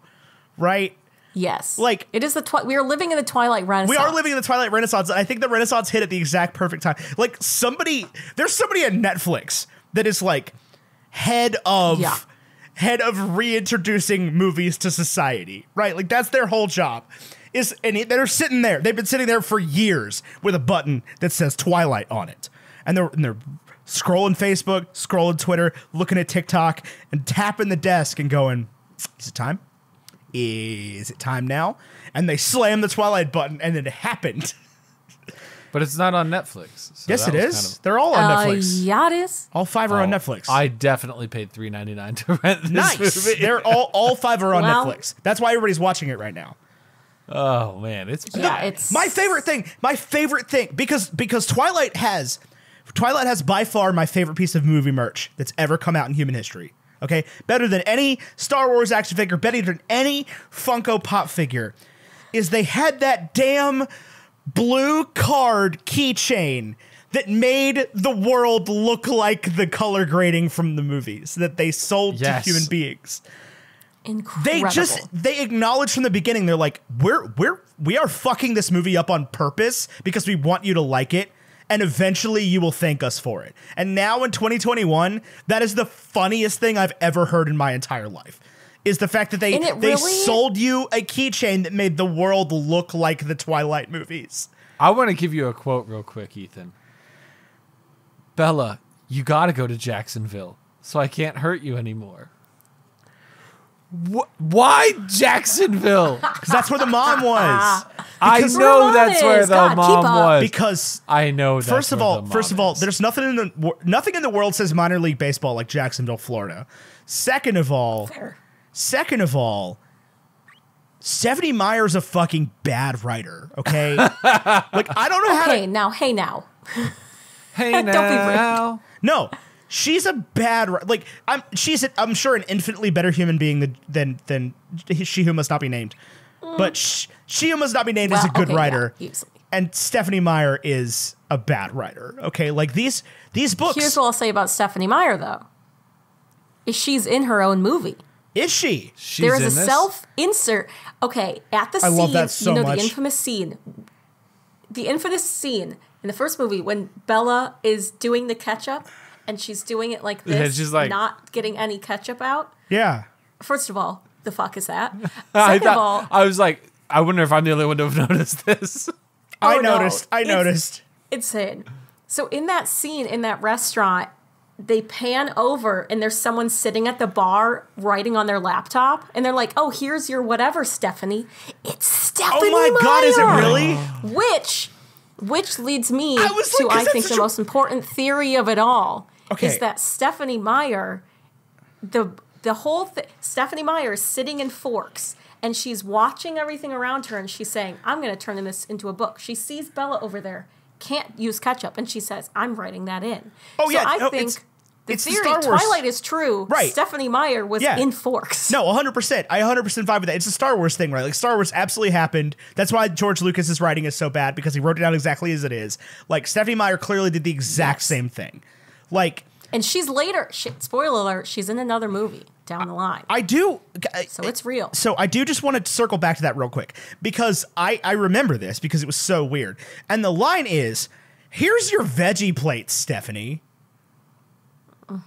right? Yes. Like, it is we are living in the Twilight Renaissance. We are living in the Twilight Renaissance, and I think the Renaissance hit at the exact perfect time. Like, there's somebody at Netflix that is like head of reintroducing movies to society, right? Like, that's their whole job. They're sitting there. They've been sitting there for years with a button that says Twilight on it, and they're scrolling Facebook, scrolling Twitter, looking at TikTok, and tapping the desk and going, "Is it time? Is it time now?" And they slam the Twilight button, and it happened. But it's not on Netflix. So Yes, it is. They're all on Netflix. Yeah, it is. All 5 are on Netflix. I definitely paid $3.99 to rent this Nice. movie. They're all 5 are on Well- Netflix. That's why everybody's watching it right now. Oh man, it's bad. Yeah, it's My favorite thing, because Twilight has by far my favorite piece of movie merch that's ever come out in human history. Okay, better than any Star Wars action figure, better than any Funko Pop figure, is they had that damn blue card keychain that made the world look like the color grading from the movies that they sold to human beings. incredible. They acknowledge from the beginning, they're like, we are fucking this movie up on purpose because we want you to like it, and eventually you will thank us for it. And now in 2021, that is the funniest thing I've ever heard in my entire life. Is the fact that they sold you a keychain that made the world look like the Twilight movies. I want to give you a quote real quick, Ethan. Bella, you got to go to Jacksonville, so I can't hurt you anymore. Why Jacksonville? Because that's where the mom was. I know that's where the mom was. Because I know. That's first of all, is. there's nothing in the world says minor league baseball like Jacksonville, Florida. Second of all, Stephanie Meyer's a fucking bad writer. Okay, like I don't know how to. Hey now. Hey Don't be now. No, she's a bad. Like I'm sure an infinitely better human being than She Who Must Not Be Named. But She Who Must Not Be Named is a good writer. Yeah, easily. And Stephanie Meyer is a bad writer. Okay, like these books. Here's what I'll say about Stephanie Meyer, though. Is she's in her own movie. Is she? She's There is in a this? self-insert. Okay, at the I scene, love that so much. the infamous scene. The infamous scene in the first movie when Bella is doing the ketchup and she's doing it like this, Yeah, she's like- not getting any ketchup out. Yeah. First of all, the fuck is that? I Second of all, I was like, I wonder if I'm the only one to have noticed this. I oh, no, noticed. I it's noticed. insane. So in that scene in that restaurant, they pan over and there's someone sitting at the bar writing on their laptop, and they're like, "Oh, here's your whatever, Stephanie." It's Stephanie Oh my God! Is it Meyer. really? Which leads me I was like, to 'cause I that's think such the a- most important theory of it all Okay. is that Stephanie Meyer, the whole thing, Stephanie Meyer is sitting in Forks and she's watching everything around her and she's saying, "I'm going to turn this into a book." She sees Bella over there can't use ketchup and she says, "I'm writing that in." Oh, so yeah, I no, think it's the the theory Star Wars. Twilight is true. Right. Stephanie Meyer was Yeah. in Forks. No, 100%. I 100% vibe with that. It's a Star Wars thing, right? Like, Star Wars absolutely happened. That's why George Lucas's writing is so bad, because he wrote it down exactly as it is. Like, Stephanie Meyer clearly did the exact same thing. Like, And she's later, spoiler alert, she's in another movie down the line. I do. So it's real. So I do just want to circle back to that real quick, because I remember this because it was so weird. And the line is, "Here's your veggie plate, Stephanie."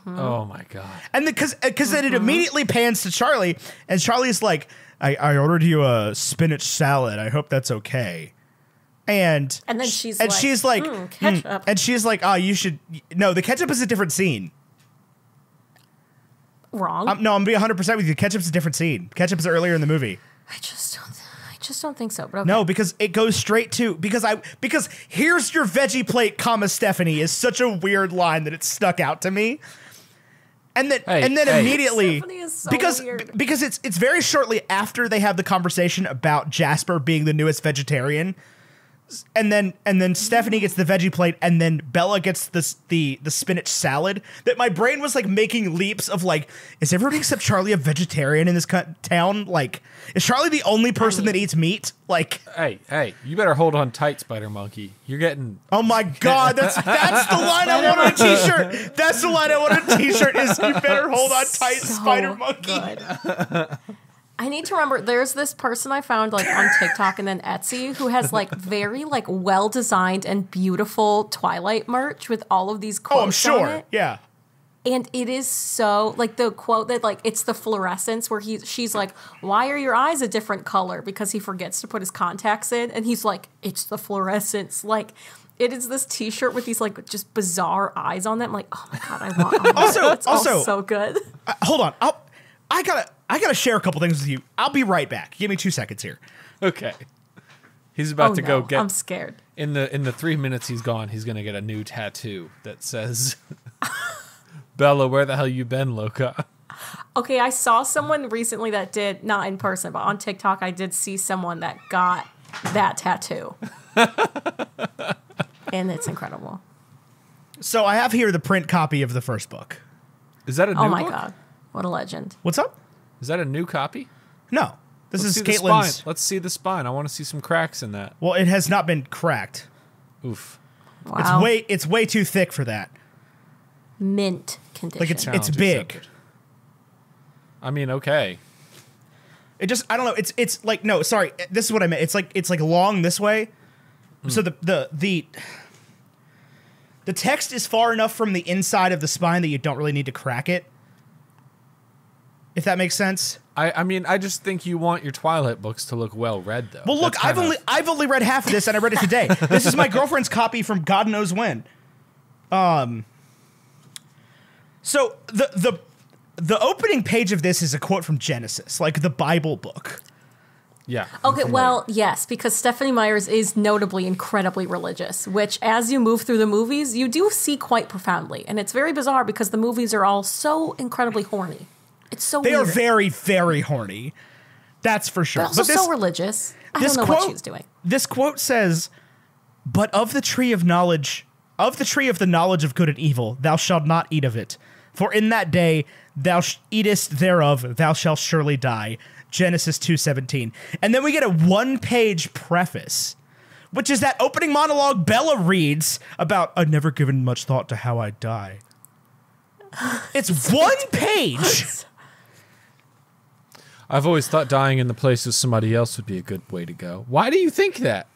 Oh my god! And because then it immediately pans to Charlie, and Charlie's like, I ordered you a spinach salad. I hope that's okay. And And then she's like, ketchup. and she's like, oh, you should. No, the ketchup is a different scene. wrong. No, I'm being 100% with you. Ketchup's a different scene. Ketchup's earlier in the movie. I just don't think so. But okay. No, because it goes straight to because here's your veggie plate, comma Stephanie is such a weird line that it stuck out to me. And then immediately Stephanie is so because weird. because it's very shortly after they have the conversation about Jasper being the newest vegetarian. And then Stephanie gets the veggie plate, and then Bella gets the spinach salad. That my brain was like making leaps of like, is everybody except Charlie a vegetarian in this town? Like, is Charlie the only person that eats meat? Like, hey, you better hold on tight, Spider Monkey. You're getting. oh my God, that's the line I want on a t-shirt. That's the line I want on a t-shirt. Is you better hold on tight, So Spider Monkey. good. I need to remember. There's this person I found like on TikTok and then Etsy who has like very like well designed and beautiful Twilight merch with all of these quotes. Oh, I'm sure. on it. Yeah. And it is so like the quote that like it's the fluorescence where she's like, why are your eyes a different color? Because he forgets to put his contacts in, and he's like, it's the fluorescence. Like it is this T-shirt with these like just bizarre eyes on them. I'm like, oh my God, I want all that. It's all so good. Hold on. I gotta share a couple things with you. I'll be right back. Give me 2 seconds here. Okay. He's about to go get. I'm scared. In the 3 minutes he's gone, he's gonna get a new tattoo that says, "Bella, where the hell you been, Loca?" Okay, I saw someone recently that did, not in person, but on TikTok, I did see someone that got that tattoo. And it's incredible. So I have here the print copy of the first book. Is that a new Oh my book? God. What a legend. What's up? Is that a new copy? No. This Let's is see the Caitlin's. spine. Let's see the spine. I want to see some cracks in that. Well, it has not been cracked. Oof. Wow. It's way too thick for that. Mint condition. Like it's Challenge big. accepted. I mean, okay. It just I don't know. It's like no, sorry. This is what I meant. It's like long this way. So the text is far enough from the inside of the spine that you don't really need to crack it. If that makes sense. I mean, I just think you want your Twilight books to look well read, though. Well, look, That's I've only read half of this, and I read it today. This is my girlfriend's copy from God knows when. So the opening page of this is a quote from Genesis, like the Bible book. Yeah. I'm Okay, familiar. well, yes, because Stephanie Meyers is notably incredibly religious, which as you move through the movies, you do see quite profoundly. And it's very bizarre because the movies are all so incredibly horny. It's so They weird. are very, very horny. That's for sure. But also so religious. I don't know what she was doing. This quote says, "But of the tree of knowledge, of the tree of the knowledge of good and evil, thou shalt not eat of it. For in that day thou eatest thereof, thou shalt surely die." Genesis 2:17. And then we get a 1-page preface, which is that opening monologue Bella reads about, "I've never given much thought to how I die." It's 1 page. I've always thought dying in the place of somebody else would be a good way to go. Why do you think that?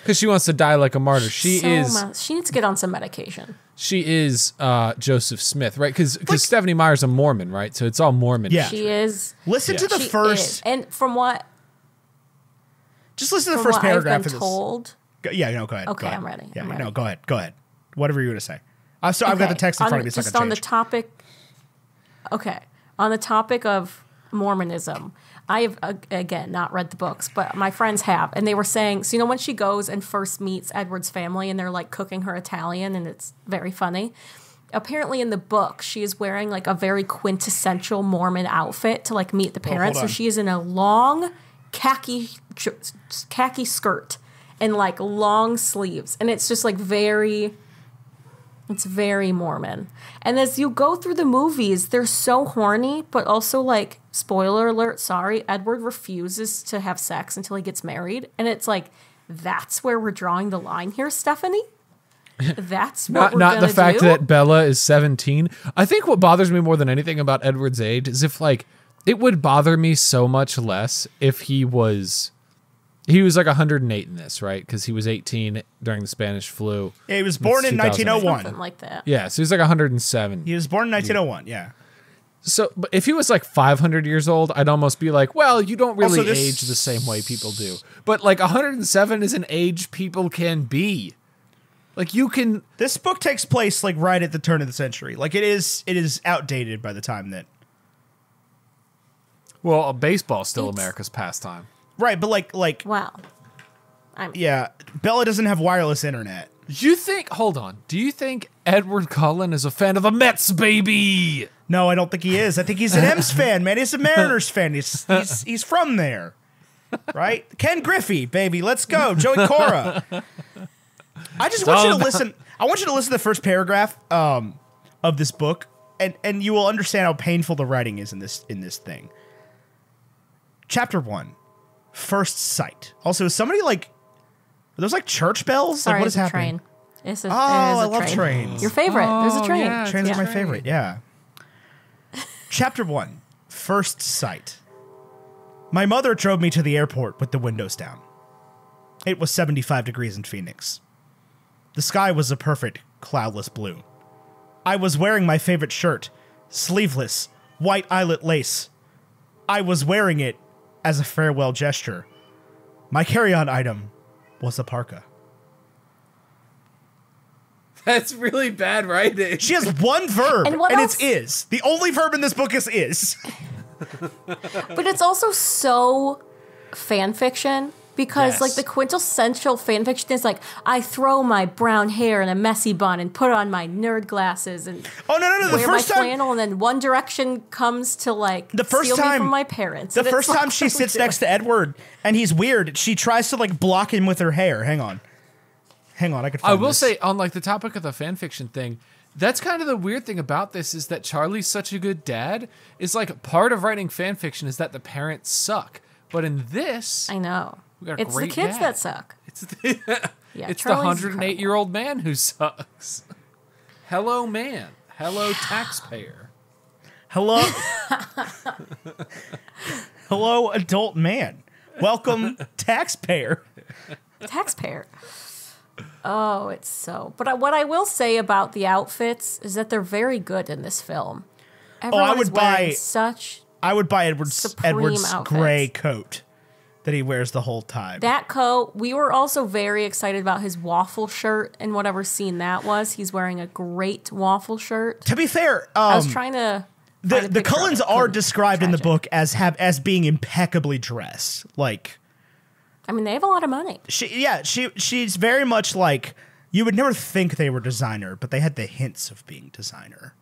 Because she wants to die like a martyr. She needs to get on some medication. She is Joseph Smith, right? Because Stephanie Meyer's a Mormon, right? So it's all Mormon. Yeah. She is. Listen to the She first. is. And from what Just listen to the from first what paragraph I've of been this. told. Go ahead. Okay, go ahead. I'm ready. Yeah, I'm ready. no, go ahead. Whatever you were going to say. I've got the Okay, text in front of me, so I just can on the change. topic. Okay, on the topic of Mormonism, I have again not read the books, but my friends have, and they were saying, so when she goes and first meets Edward's family, and they're like cooking her Italian, and it's very funny. Apparently, in the book, she is wearing like a very quintessential Mormon outfit to like meet the parents. So she is in a long khaki skirt and like long sleeves, and it's just like it's very Mormon. And as you go through the movies, they're so horny, but also like, spoiler alert, sorry, Edward refuses to have sex until he gets married. And it's like, that's where we're drawing the line here, Stephanie? That's what we're not the fact do? that Bella is 17. I think what bothers me more than anything about Edward's age is if like it would bother me so much less if he was like 108 in this, right? Because he was 18 during the Spanish flu. Yeah, he was born in 1901. Something like that. Yeah, so he's like 107. He was born in 1901, yeah. So, but if he was like 500 years old, I'd almost be like, well, you don't really Also, age the same way people do. But like 107 is an age people can be. Like you can. This book takes place like right at the turn of the century. Like it is outdated by the time that. Well, baseball's still It's- America's pastime. Right, but like Wow. yeah, Bella doesn't have wireless internet. Hold on. Do you think Edward Cullen is a fan of the Mets, baby? No, I don't think he is. I think he's an M's fan, man. He's a Mariners fan. He's from there. Right? Ken Griffey, baby. Let's go. Joey Cora. I just want you to listen. I want you to listen to the first paragraph of this book, and you will understand how painful the writing is in this thing. Chapter 1. First sight. Also, is somebody like, are those like church bells? Sorry, like, what it's is a happening? train. It's a, I love train. trains. Your favorite. There's a train. yeah, Trains Yeah. are my favorite, yeah. Chapter 1. First sight. My mother drove me to the airport with the windows down. It was 75 degrees in Phoenix. The sky was a perfect, cloudless blue. I was wearing my favorite shirt, sleeveless, white eyelet lace. I was wearing it as a farewell gesture. My carry-on item was a parka. That's really bad writing. She has one verb, And what and else? it's is. The only verb in this book is is. But it's also so fan fiction because Yes. like the quintessential fan fiction is like I throw my brown hair in a messy bun and put on my nerd glasses and Oh, no. The wear my first time... flannel and then One Direction comes to like The first steal me time- from my parents. The And it's first like, time she what are we sits next doing? to Edward and he's weird, she tries to like block him with her hair. Hang on, I could. I Find will this. say, on like the topic of the fan fiction thing, that's kind of the weird thing about this is that Charlie's such a good dad. Is like part of writing fan fiction is that the parents suck, but in this, I know. We got a It's the great kids dad. that suck. it's the, Yeah, it's the Charlie's 108-year-old man who sucks. Hello, man. Hello, taxpayer. Hello, hello, adult man. Welcome, taxpayer. Taxpayer. Oh, it's so. But what I will say about the outfits is that they're very good in this film. Everyone I would is wearing buy- such I would buy Edward's Supreme outfits. gray coat that he wears the whole time. that coat. We were also very excited about his waffle shirt and whatever scene that was. He's wearing a great waffle shirt. To be fair, I was trying to. find a the picture of Cullens it. are Couldn't. described in the Tragic. book as being impeccably dressed. Like I mean, they have a lot of money. she's very much like you would never think they were designer, but they had the hints of being designer.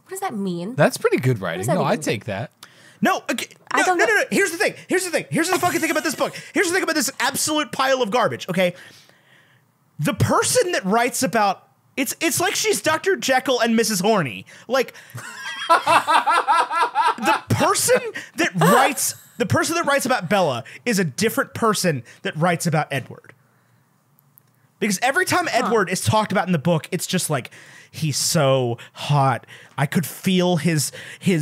What does that mean? That's pretty good writing. that No, even I mean? take that. No, okay, I don't no. know. Here's the thing. Here's the fucking thing about this book. Here's the thing about this absolute pile of garbage. Okay, the person that writes about it's like she's Dr. Jekyll and Mrs. Horny. Like the person that writes about Bella is a different person that writes about Edward. Because every time Edward is talked about in the book, it's just like he's so hot. I could feel his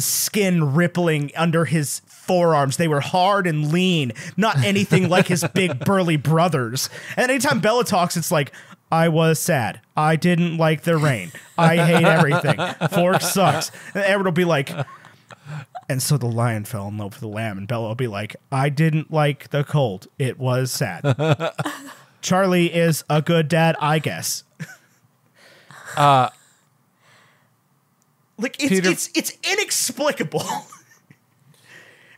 skin rippling under his forearms. They were hard and lean, not anything like his big burly brothers. And anytime Bella talks, it's like, I was sad. I didn't like the rain. I hate everything. Fork sucks. And Edward will be like, and so the lion fell in love with the lamb. And Bella will be like, I didn't like the cold. It was sad. Charlie is a good dad, I guess. Like it's inexplicable.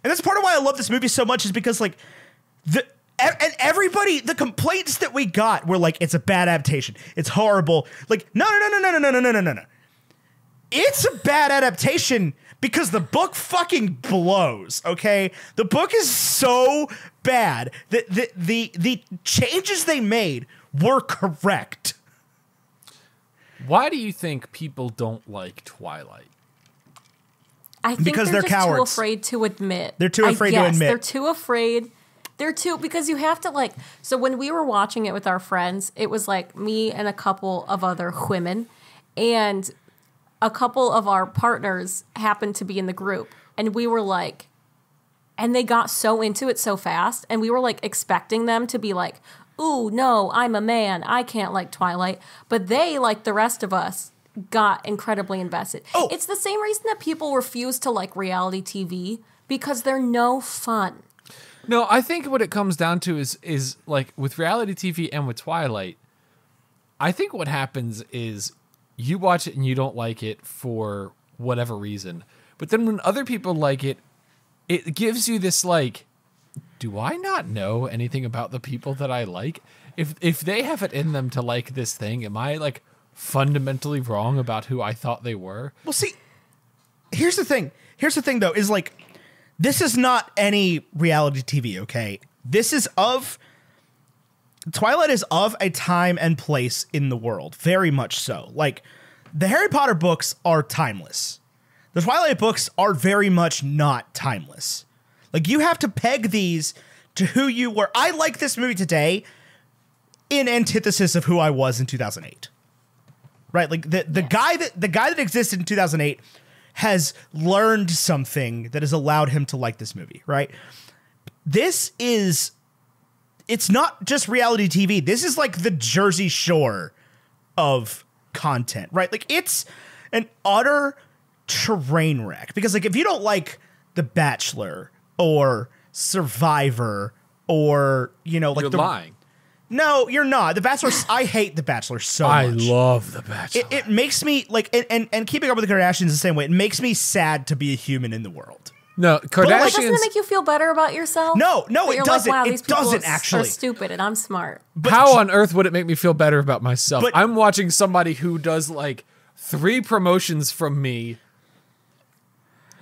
And that's part of why I love this movie so much is because like everybody, the complaints that we got were like, it's a bad adaptation. It's horrible. Like, no. It's a bad adaptation because the book fucking blows, okay? The book is so bad that the changes they made were correct. Why do you think people don't like Twilight? I think Because they're they're just too cowards. afraid to admit. They're too afraid to Yes, admit. They're too afraid. Because you have to like, so when we were watching it with our friends, it was like me and a couple of other women, and a couple of our partners happened to be in the group, and we were like, and they got so into it so fast, and we were like expecting them to be like, ooh, no, I'm a man, I can't like Twilight. But they, like the rest of us, got incredibly invested. Oh. It's the same reason that people refuse to like reality TV, because they're no fun. No, I think what it comes down to is like with reality TV and with Twilight, I think what happens is you watch it and you don't like it for whatever reason. But then when other people like it, it gives you this like, do I not know anything about the people that I like? If they have it in them to like this thing, am I like fundamentally wrong about who I thought they were? Well, see, here's the thing. Here's the thing, though, is like, this is not any reality TV, okay? Twilight is of a time and place in the world, very much so. Like, the Harry Potter books are timeless. The Twilight books are very much not timeless. Like, you have to peg these to who you were. I like this movie today in antithesis of who I was in 2008. Right? Like, the guy that existed in 2008 has learned something that has allowed him to like this movie, right? It's not just reality TV. This is like the Jersey Shore of content, right? Like, it's an utter train wreck. Because, like, if you don't like The Bachelor or Survivor or, you know, like, You're lying. No, you're not. The Bachelor, I hate The Bachelor so much. I love The Bachelor. It makes me, like, and Keeping Up with the Kardashians the same way. It makes me sad to be a human in the world. No, Kardashians. Doesn't it make you feel better about yourself? No, That it you're doesn't. Like, wow, It these people doesn't, actually. are stupid and I'm smart. But How on earth would it make me feel better about myself? But- I'm watching somebody who does like 3 promotions from me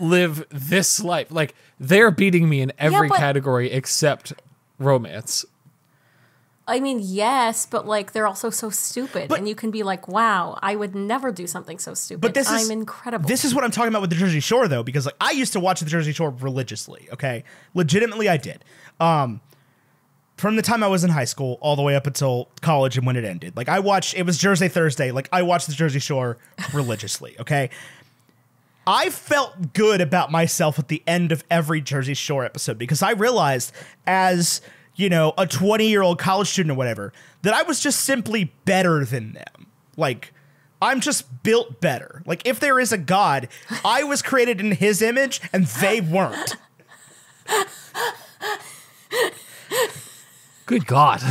live this life. Like, they're beating me in every but- category except romance. I mean, yes, but like they're also so stupid, But- and you can be like, "Wow, I would never do something so stupid." But I'm incredible. This is what I'm talking about with the Jersey Shore, though, because like I used to watch the Jersey Shore religiously. Okay, legitimately, I did. From the time I was in high school all the way up until college and when it ended. Like, it was Jersey Thursday. Like, I watched the Jersey Shore religiously. Okay, I felt good about myself at the end of every Jersey Shore episode because I realized, as you know, a 20-year-old college student or whatever, that I was just simply better than them. Like, I'm just built better. Like, if there is a God, I was created in his image and they weren't. Good God.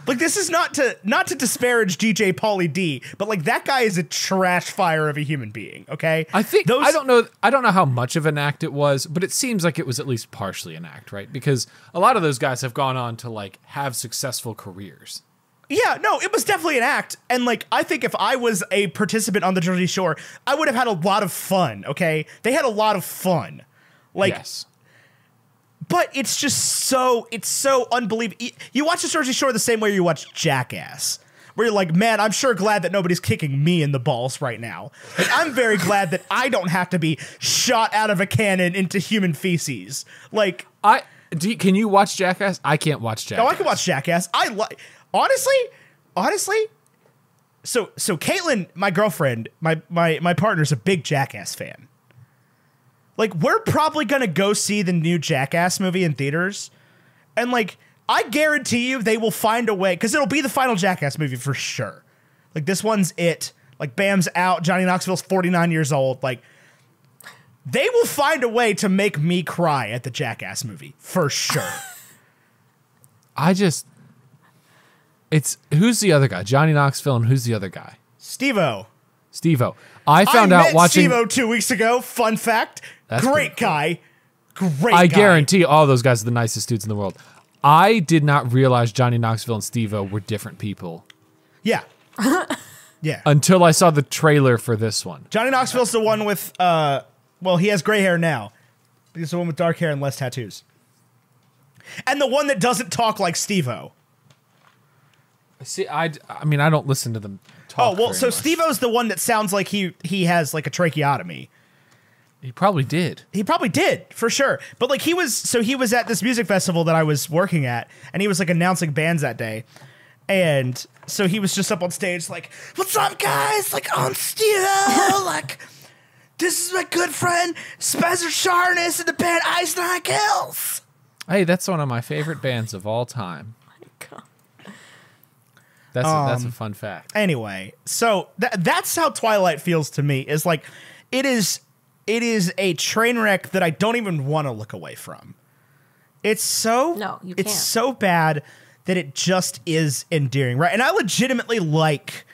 Like, this is not to disparage DJ Pauly D, but like, that guy is a trash fire of a human being, okay? I think I don't know how much of an act it was, but it seems like it was at least partially an act, right? Because a lot of those guys have gone on to like have successful careers. Yeah, no, it was definitely an act. And like, I think if I was a participant on the Jersey Shore, I would have had a lot of fun, okay? They had a lot of fun. Like, yes. But it's so unbelievable. You watch the Jersey Shore the same way you watch Jackass, where you're like, man, I'm sure glad that nobody's kicking me in the balls right now. Like, I'm very glad that I don't have to be shot out of a cannon into human feces. Like, Can you watch Jackass? I can't watch Jackass. no, I can watch Jackass. Honestly. So Caitlin, my girlfriend, my partner's a big Jackass fan. Like, we're probably gonna go see the new Jackass movie in theaters, and like, I guarantee you they will find a way, because it'll be the final Jackass movie for sure. Like, this one's it. Like, Bam's out. Johnny Knoxville's 49 years old. Like, they will find a way to make me cry at the Jackass movie for sure. It's who's the other guy? Johnny Knoxville, and who's the other guy? Steve-O. Steve-O. I found out watching Steve-O 2 weeks ago. Fun fact. That's Great guy. Great I guy. guarantee all those guys are the nicest dudes in the world. I did not realize Johnny Knoxville and Steve-O were different people. Yeah. Yeah. Until I saw the trailer for this one. Johnny Knoxville's the one with, well, he has gray hair now. He's the one with dark hair and less tattoos. And the one that doesn't talk like Steve-O. See, I mean, I don't listen to them talk. Oh, well, very so much. Steve-O's the one that sounds like he has like a tracheotomy. He probably did. He probably did, for sure. But like, he was at this music festival that I was working at, and he was like announcing bands that day. And so he was just up on stage like, "What's up, guys? Like, I'm Steve-O. Like, this is my good friend Spencer Sharness in the band Ice Nine Kills." Hey, that's one of my favorite bands of all time. That's a fun fact. Anyway, so that's how Twilight feels to me. Is like, it is a train wreck that I don't even want to look away from. It's so you it's can't. so bad that it just is endearing, right? And I legitimately like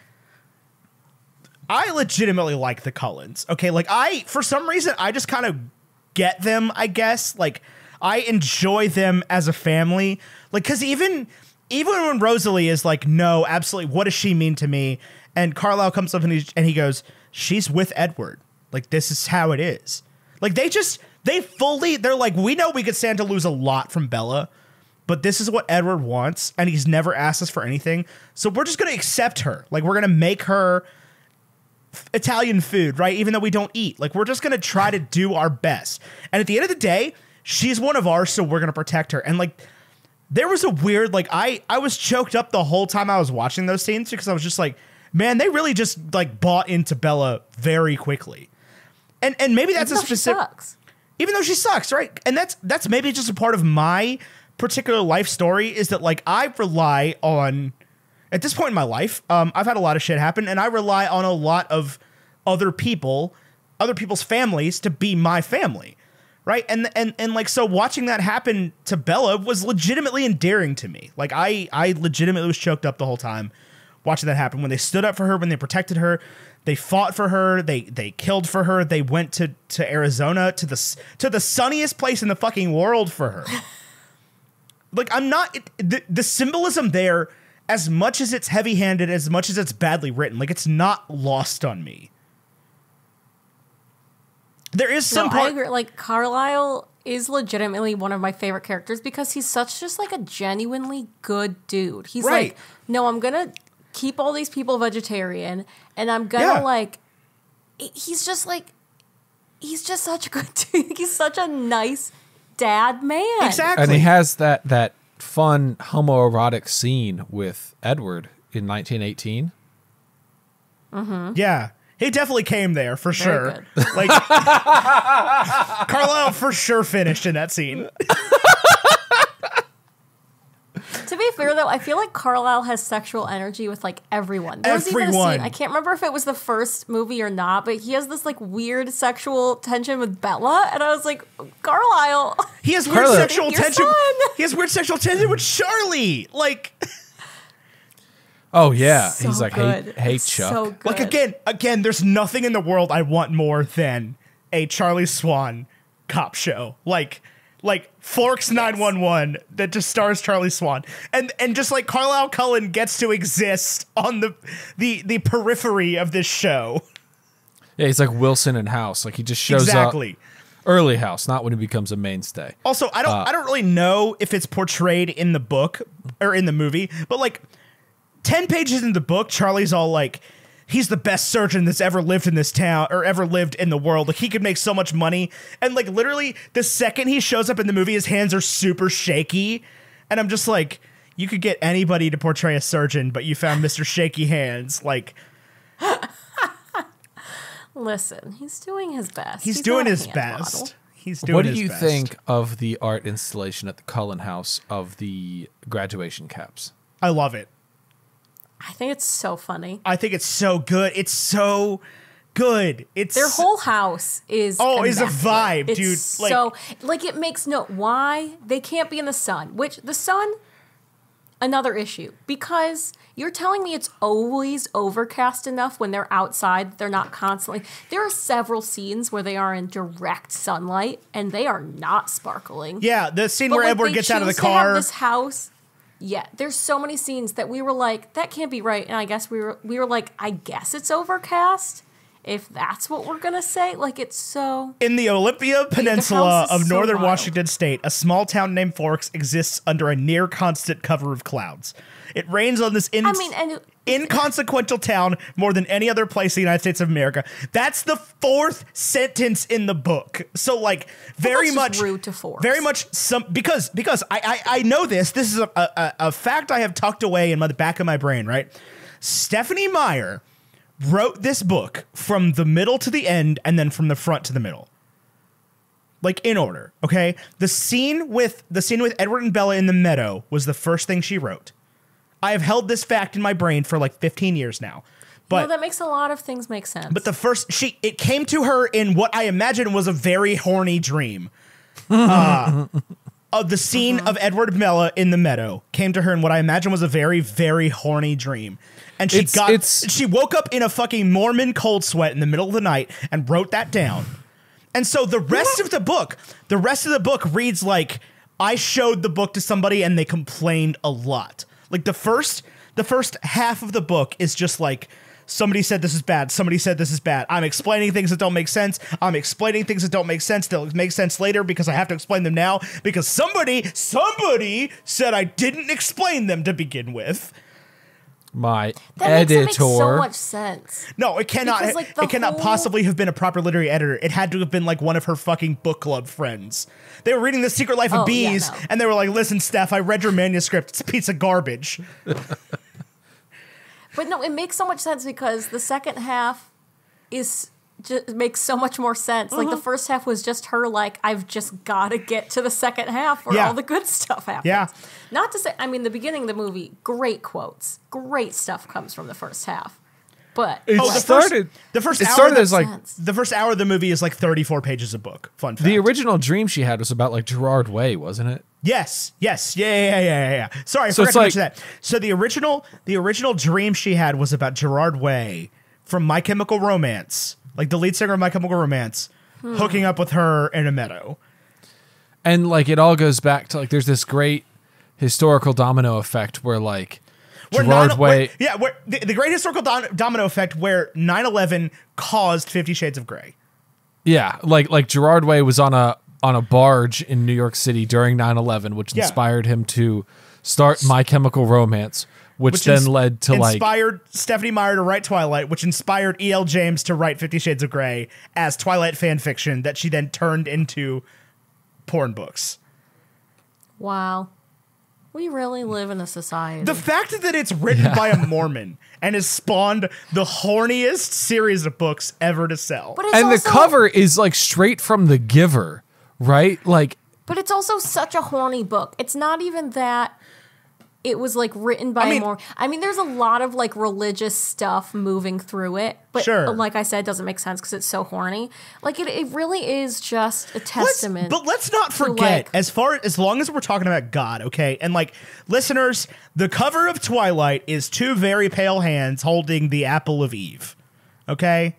the Cullens. Okay, like, for some reason I just kind of get them, I guess. Like, I enjoy them as a family. Like, because even when Rosalie is like, no, absolutely, what does she mean to me? And Carlisle comes up and he goes, she's with Edward. Like, this is how it is. Like, they're like, we know we could stand to lose a lot from Bella, but this is what Edward wants, and he's never asked us for anything. So we're just going to accept her. Like, we're going to make her Italian food, right? Even though we don't eat. Like, we're just going to try to do our best. And at the end of the day, she's one of ours, so we're going to protect her. And, like, there was a weird, like, I was choked up the whole time I was watching those scenes because I was just like, man, they really just, like, bought into Bella very quickly. And maybe that's Even though she sucks. Even though she sucks, right? And that's maybe just a part of my particular life story is that, like, I rely on, at this point in my life, I've had a lot of shit happen, and I rely on a lot of other people's families to be my family, right? And like, so watching that happen to Bella was legitimately endearing to me. Like, I legitimately was choked up the whole time watching that happen. When they stood up for her, when they protected her, they fought for her, they killed for her, they went to Arizona, to the sunniest place in the fucking world for her. Like, the symbolism there, as much as it's heavy-handed, as much as it's badly written, like, it's not lost on me. There is some I agree. Like, Carlisle is legitimately one of my favorite characters because he's such just like a genuinely good dude. He's right. like, no, I'm gonna keep all these people vegetarian, and I'm gonna like. He's just such a good dude. He's such a nice dad man. Exactly. And he has that fun homoerotic scene with Edward in 1918. Mm-hmm. Yeah. He definitely came there for Very sure. good. Like, Carlisle for sure finished in that scene. To be fair, though, I feel like Carlisle has sexual energy with, like, everyone. There was even a scene, I can't remember if it was the first movie or not, but he has this, like, weird sexual tension with Bella, and I was like, Carlisle. He has weird sexual tension. He has weird sexual tension with Charlie. Like, oh yeah, so he's like, good. hey It's Chuck. so good. like, again, there's nothing in the world I want more than a Charlie Swan cop show. Like Forks 911 that just stars Charlie Swan, and just like Carlisle Cullen gets to exist on the periphery of this show. Yeah, he's like Wilson in House. Like, he just shows up early House, not when he becomes a mainstay. Also, I don't really know if it's portrayed in the book or in the movie, but like 10 pages in the book, Charlie's all like, he's the best surgeon that's ever lived in this town or ever lived in the world. Like, he could make so much money. And like, literally the second he shows up in the movie, his hands are super shaky. And I'm just like, you could get anybody to portray a surgeon, but you found Mr. Shaky Hands. Like, Listen, he's doing his best. He's doing not a his hand best. model. He's doing What do his you best. think of the art installation at the Cullen House of the graduation caps? I love it. I think it's so funny. I think it's so good. It's so good. It's Their whole house is is a immaculate. vibe, It's dude. So like it makes why they can't be in the sun, which the sun, another issue, because you're telling me it's always overcast enough when they're outside, they're not constantly. There are several scenes where they are in direct sunlight and they are not sparkling. Yeah, the scene But where like, Edward they gets out of the choose to have car. this house. Yeah, there's so many scenes that we were like, that can't be right. And I guess we were like, I guess it's overcast, if that's what we're gonna say. Like, it's so. In the Olympia Peninsula house is of so northern wild. Washington state, a small town named Forks exists under a near constant cover of clouds. It rains on this inconsequential town more than any other place in the United States of America. That's the fourth sentence in the book. So, like, very that's much just rude to Forks. Very much because I know this. This is a fact I have tucked away in the back of my brain. Right, Stephanie Meyer wrote this book from the middle to the end, and then from the front to the middle. Like, in order, okay? The scene with Edward and Bella in the meadow was the first thing she wrote. I have held this fact in my brain for like 15 years now. But that makes a lot of things make sense. But the first it came to her in what I imagine was a very horny dream. Of the scene of Edward and Bella in the meadow came to her in what I imagine was a very, very horny dream. And she woke up in a fucking Mormon cold sweat in the middle of the night and wrote that down. And so the rest of the book reads like I showed the book to somebody and they complained a lot. Like the first half of the book is just like somebody said this is bad. Somebody said this is bad. I'm explaining things that don't make sense. I'm explaining things that don't make sense. They'll make sense later because I have to explain them now because somebody said I didn't explain them to begin with. My That editor. makes so much sense. No, it cannot. Because, like, It cannot possibly have been a proper literary editor. It had to have been like one of her fucking book club friends. They were reading The Secret Life of Bees, and they were like, "Listen, Steph, I read your manuscript. It's a piece of garbage." But no, it makes so much sense because the second half makes so much more sense. Like the first half was just her like, I've just got to get to the second half where all the good stuff happens. Yeah. Not to say, I mean, the beginning of the movie, great quotes, great stuff comes from the first half. But The first hour of the movie is like 34 pages of book. Fun fact. The original dream she had was about like Gerard Way, wasn't it? Yes. Yeah. Sorry, I forgot to mention that. So the original dream she had was about Gerard Way from My Chemical Romance, like the lead singer of My Chemical Romance, hooking up with her in a meadow. And like it all goes back to like there's this great historical domino effect where like Gerard Way. Where the great historical domino effect where 9/11 caused 50 Shades of Grey. Yeah, like Gerard Way was on a barge in New York City during 9/11, which inspired him to start My Chemical Romance, which then led to inspired Stephanie Meyer to write Twilight, which inspired E.L. James to write 50 Shades of Grey as Twilight fan fiction that she then turned into porn books. wow. We really live in a society. The fact that it's written by a Mormon and has spawned the horniest series of books ever to sell. But it's and also, the cover is like straight from The Giver, right? Like, but it's also such a horny book. It's not even that it was like written by a more. I mean, there's a lot of like religious stuff moving through it, but like I said, it doesn't make sense because it's so horny. Like it really is just a testament. But let's not forget, as long as we're talking about God, okay, and like listeners, the cover of Twilight is two very pale hands holding the apple of Eve, okay.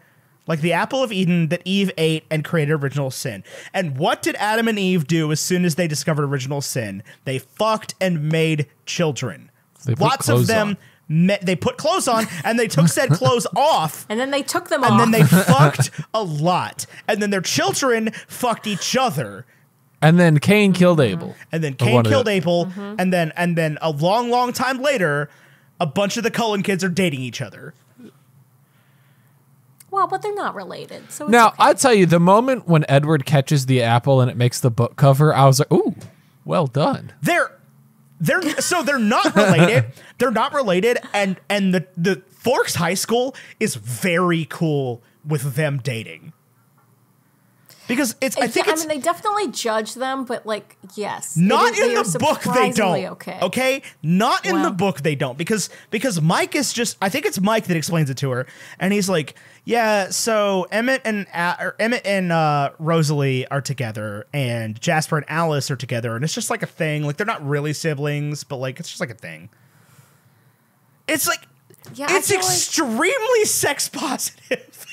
Like the apple of Eden that Eve ate and created original sin. And what did Adam and Eve do as soon as they discovered original sin? They fucked and made children. Lots of them, they put clothes on and they took said clothes off. And then they took them off. And then they fucked a lot. And then their children fucked each other. And then Cain killed Abel. And then Cain killed Abel. And then a long time later, a bunch of the Cullen kids are dating each other. Well, but they're not related. So it's now, okay. I'll tell you, the moment when Edward catches the apple and it makes the book cover, I was like, ooh, well done. They're not related. They're not related. And the Forks High School is very cool with them dating. Because I mean, they definitely judge them, but like, yes. Not in the book they don't. Okay? Not in the book they don't. Because Mike is just, I think it's Mike that explains it to her. And he's like, yeah, so Emmett and Rosalie are together and Jasper and Alice are together. And it's just like a thing. Like they're not really siblings, but like, it's just like a thing. It's like, it's extremely sex positive.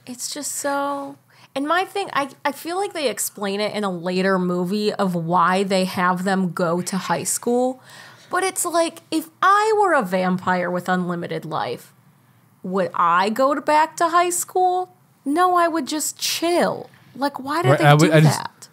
It's just so... And my thing, I feel like they explain it in a later movie of why they have them go to high school. But it's like, if I were a vampire with unlimited life, would I go back to high school? No, I would just chill. Like, why did they do that?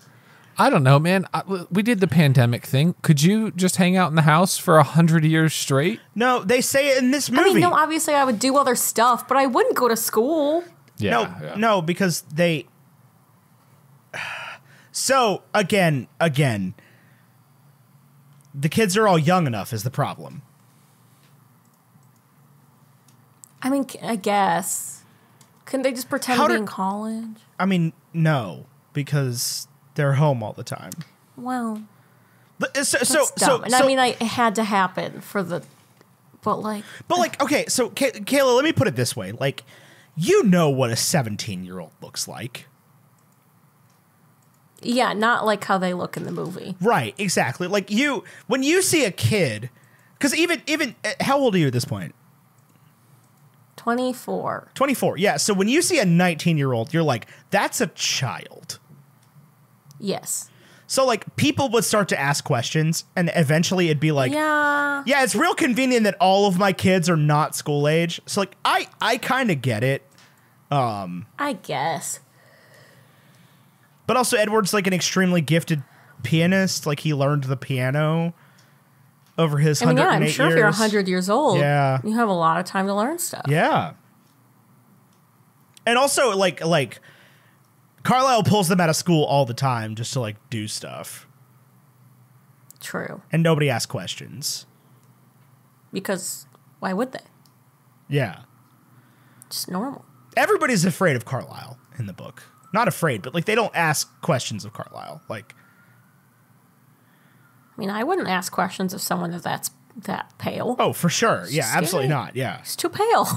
I don't know, man. We did the pandemic thing. Could you just hang out in the house for 100 years straight? No, they say it in this movie. I mean, no, obviously I would do other stuff, but I wouldn't go to school. No, because they. So again, the kids are all young enough is the problem. I mean, I guess. Couldn't they just pretend to be in college? I mean, no, because they're home all the time. Well, so I mean, it had to happen for the, but like, okay. So Kayla, let me put it this way, like. You know what a 17-year-old looks like. Yeah, not like how they look in the movie. Right, exactly. Like when you see a kid, because even how old are you at this point? 24. 24. Yeah. So when you see a 19-year-old, you're like, that's a child. Yes. So like people would start to ask questions and eventually it'd be like, yeah, it's real convenient that all of my kids are not school age. So like I kind of get it. I guess. But also Edward's like an extremely gifted pianist. Like he learned the piano over his 108 I'm sure years. if you're 100 years old, Yeah. you have a lot of time to learn stuff. Yeah. And also like Carlisle pulls them out of school all the time just to like do stuff. True. And nobody asks questions. Because why would they? Yeah. Just normal. Everybody's afraid of Carlisle in the book. Not afraid, but like they don't ask questions of Carlisle. Like, I mean, I wouldn't ask questions of someone that's that pale. oh, for sure. Yeah, scary. absolutely not. Yeah. He's too pale.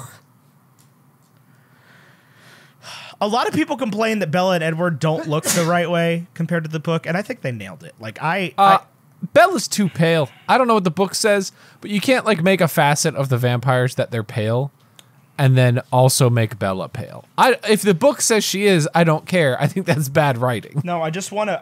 A lot of people complain that Bella and Edward don't look the right way compared to the book, and I think they nailed it. Like Bella's too pale. I don't know what the book says, but you can't like make a facet of the vampires that they're pale and then also make Bella pale. If the book says she is, I don't care. I think that's bad writing. no, I just wanna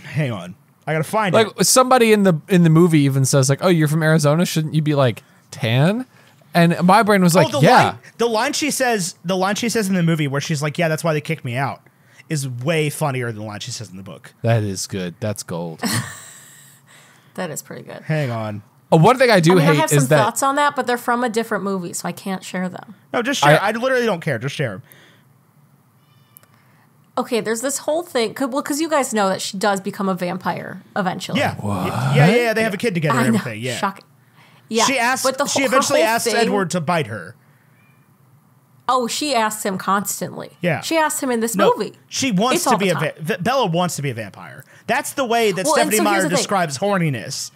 hang on. I gotta find Like it. somebody in the movie even says like, "Oh, you're from Arizona? Shouldn't you be like tan?" And my brain was like, "Yeah." The line she says in the movie where she's like, "Yeah, that's why they kicked me out," is way funnier than the line she says in the book. That is good. That's gold. That is pretty good. Hang on. One thing I do I hate have is some that thoughts on that, but they're from a different movie, so I can't share them. No, just share. I literally don't care. Just share them. Okay, there's this whole thing. Because you guys know that she does become a vampire eventually. Yeah. Yeah. They have a kid together and I know. everything. Yeah. Shocking. Yeah. She she eventually asks Edward to bite her. Oh, she asks him constantly. Yeah. She asks him in this movie. She wants It's to all be the Bella wants to be a vampire. That's the way that Well, and Stephanie so here's Meyer the thing. describes horniness.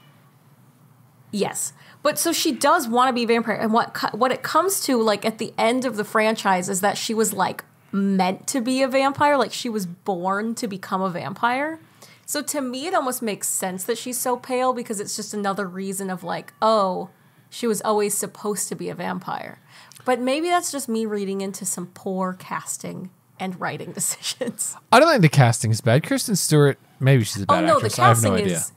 Yes. But so she does want to be a vampire. And what it comes to, like, at the end of the franchise is that she was, like, meant to be a vampire. Like, she was born to become a vampire. So to me, it almost makes sense that she's so pale because it's just another reason of, like, oh, she was always supposed to be a vampire. But maybe that's just me reading into some poor casting and writing decisions. I don't think the casting is bad. Kristen Stewart, maybe she's a bad The actress. I have no casting idea. is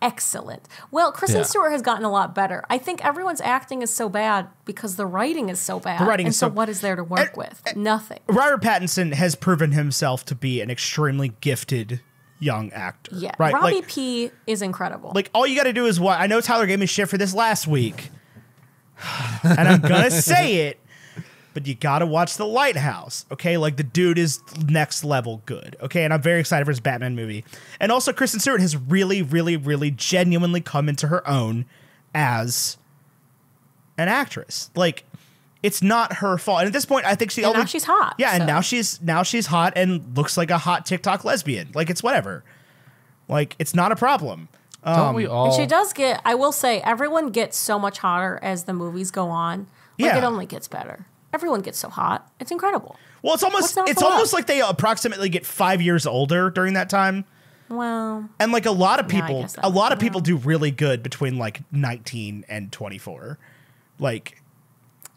excellent. Well, Kristen Stewart has gotten a lot better. I think everyone's acting is so bad because the writing is so bad. The writing is so so- what is there to work with? Nothing. Robert Pattinson has proven himself to be an extremely gifted young actor. Yeah. Right? Robbie P is incredible. Like all you got to do is what I know Tyler gave me shit for this last week. And I'm going to say it, but you got to watch The Lighthouse. Okay? Like the dude is next level good. Okay? And I'm very excited for his Batman movie. And also Kristen Stewart has really, really, really genuinely come into her own as an actress. Like it's not her fault. And at this point, I think now she's hot. Yeah, and so. now she's hot and looks like a hot TikTok lesbian. Like it's whatever. Like it's not a problem. Don't we all? And she does get, I will say, everyone gets so much hotter as the movies go on. Like, Yeah. it only gets better. Everyone gets so hot. It's incredible. Well, it's What's not to almost love? like they approximately get 5 years older during that time. Well, And like a lot of Yeah, I people, guess that a would lot of be people do really good between like 19 and 24. Like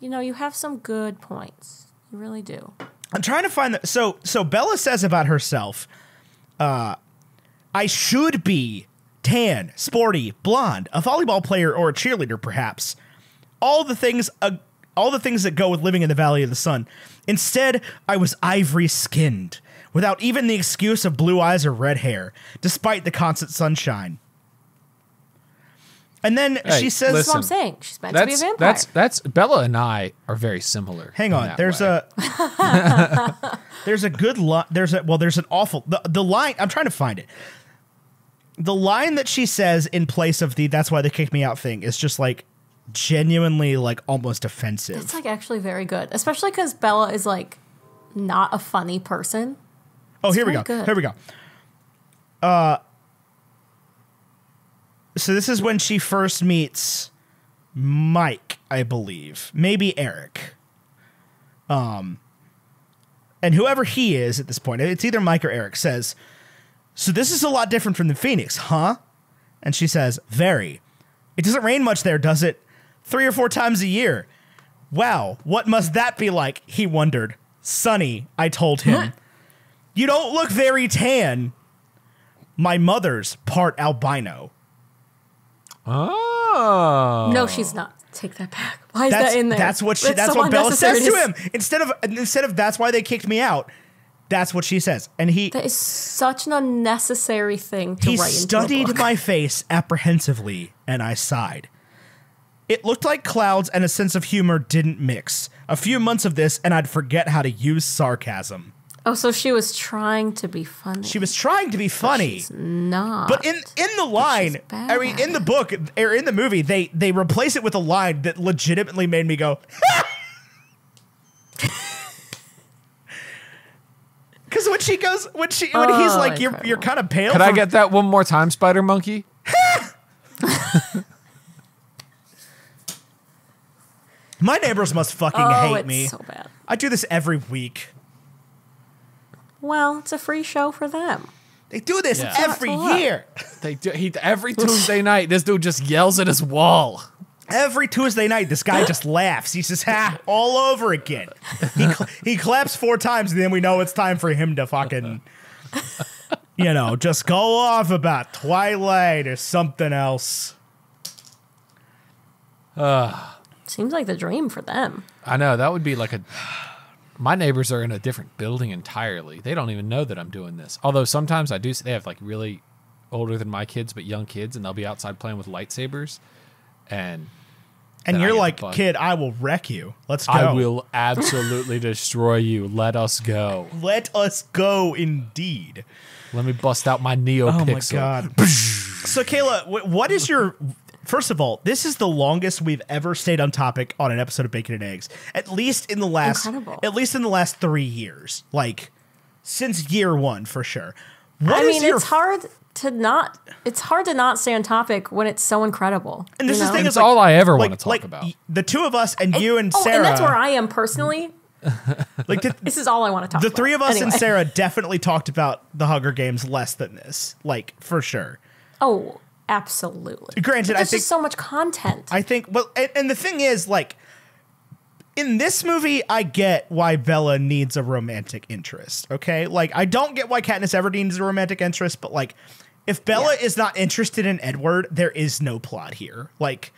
you have some good points. You really do. I'm trying to find that. So Bella says about herself, I should be tan, sporty, blonde, a volleyball player, or a cheerleader, perhaps. All the things that go with living in the Valley of the Sun. Instead, I was ivory-skinned, without even the excuse of blue eyes or red hair, despite the constant sunshine. And then Hey, she says, That's what I'm Listen, saying. She's meant to be a vampire. That's Bella and I are very similar. hang in on, that there's way. there's a good line. There's an awful, the line, I'm trying to find it. The line that she says in place of the "that's why they kicked me out" thing is just like genuinely like almost offensive. It's like actually very good, especially because Bella is like not a funny person. Oh, here we very go. good. Here we go. So this is when she first meets Mike, I believe. Maybe Eric. And whoever he is at this point, it's either Mike or Eric, says, "So this is a lot different from the Phoenix, huh?" And she says, "Very. It doesn't rain much there, does it? 3 or 4 times a year. Wow, what must that be like? He wondered. Sonny, I told him. You don't look very tan. My mother's part albino. Oh. No, she's not. Take that back. Why is that in there? That's what Bella says to him. Instead of that's why they kicked me out. That's what she says. And that is such an unnecessary thing to write into a book. He studied my face apprehensively, and I sighed. It looked like clouds and a sense of humor didn't mix. A few months of this, and I'd forget how to use sarcasm. Oh, so she was trying to be funny. She was trying to be funny. She's not. But in the line, I mean, in the book, or in the movie, they replace it with a line that legitimately made me go, because when he's like, you're kind of pale. Could I get that one more time, Spider Monkey? My neighbors must fucking hate me. It's so bad. I do this every week. Well, it's a free show for them. They do this every year. They do. Every Tuesday night, this dude just yells at his wall. Every Tuesday night, this guy just laughs. He says, "Ha!" all over again. He claps 4 times, and then we know it's time for him to fucking, just go off about Twilight or something else. Seems like the dream for them. I know, that would be like my neighbors are in a different building entirely. They don't even know that I'm doing this. Although sometimes I do. They have like really older than my kids, but young kids, and they'll be outside playing with lightsabers. And you're like, kid, I will wreck you. Let's go. I will absolutely destroy you. Let us go. Let us go, indeed. Let me bust out my NeoPixel. Oh my god. So Kayla, what is your... First of all, this is the longest we've ever stayed on topic on an episode of Bacon and Eggs. At least in the last 3 years. Like, since year 1, for sure. It's hard to not stay on topic when it's so incredible. And this is the thing, it's all I ever want to talk about. The two of us and you and Sarah. And that's where I am personally. This is all I want to talk about. The three of us and Sarah definitely talked about the Hunger Games less than this. Like, for sure. Oh, absolutely. Granted, there's just so much content. I think, and the thing is, like, in this movie, I get why Bella needs a romantic interest, okay? Like, I don't get why Katniss ever needs a romantic interest, but, like, if Bella is not interested in Edward, there is no plot here. Like...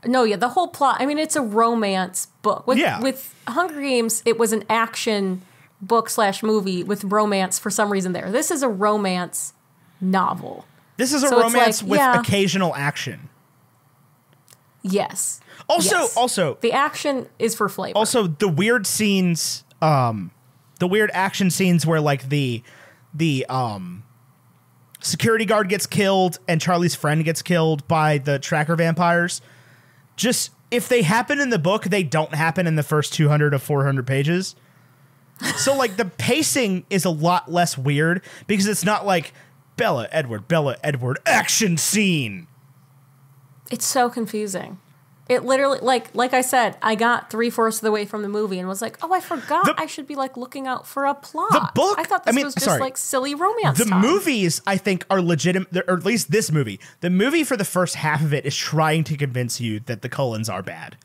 No, the whole plot, I mean, it's a romance book. With Hunger Games, it was an action book / movie with romance for some reason there. This is a romance novel. This is a romance with occasional action. Yes. Also, the action is for flavor. Also, the weird scenes, the weird action scenes where like the security guard gets killed and Charlie's friend gets killed by the tracker vampires. Just if they happen in the book, they don't happen in the first 200 to 400 pages. So like the pacing is a lot less weird because it's not like Bella, Edward, action scene. It's so confusing. It literally, like I said, I got 3/4 of the way from the movie and was like, oh, I forgot I should be like looking out for a plot. The book, I thought this was just like silly romance. The movies, I think, are legitimate, or at least this movie. The movie for the first half of it is trying to convince you that the Cullens are bad.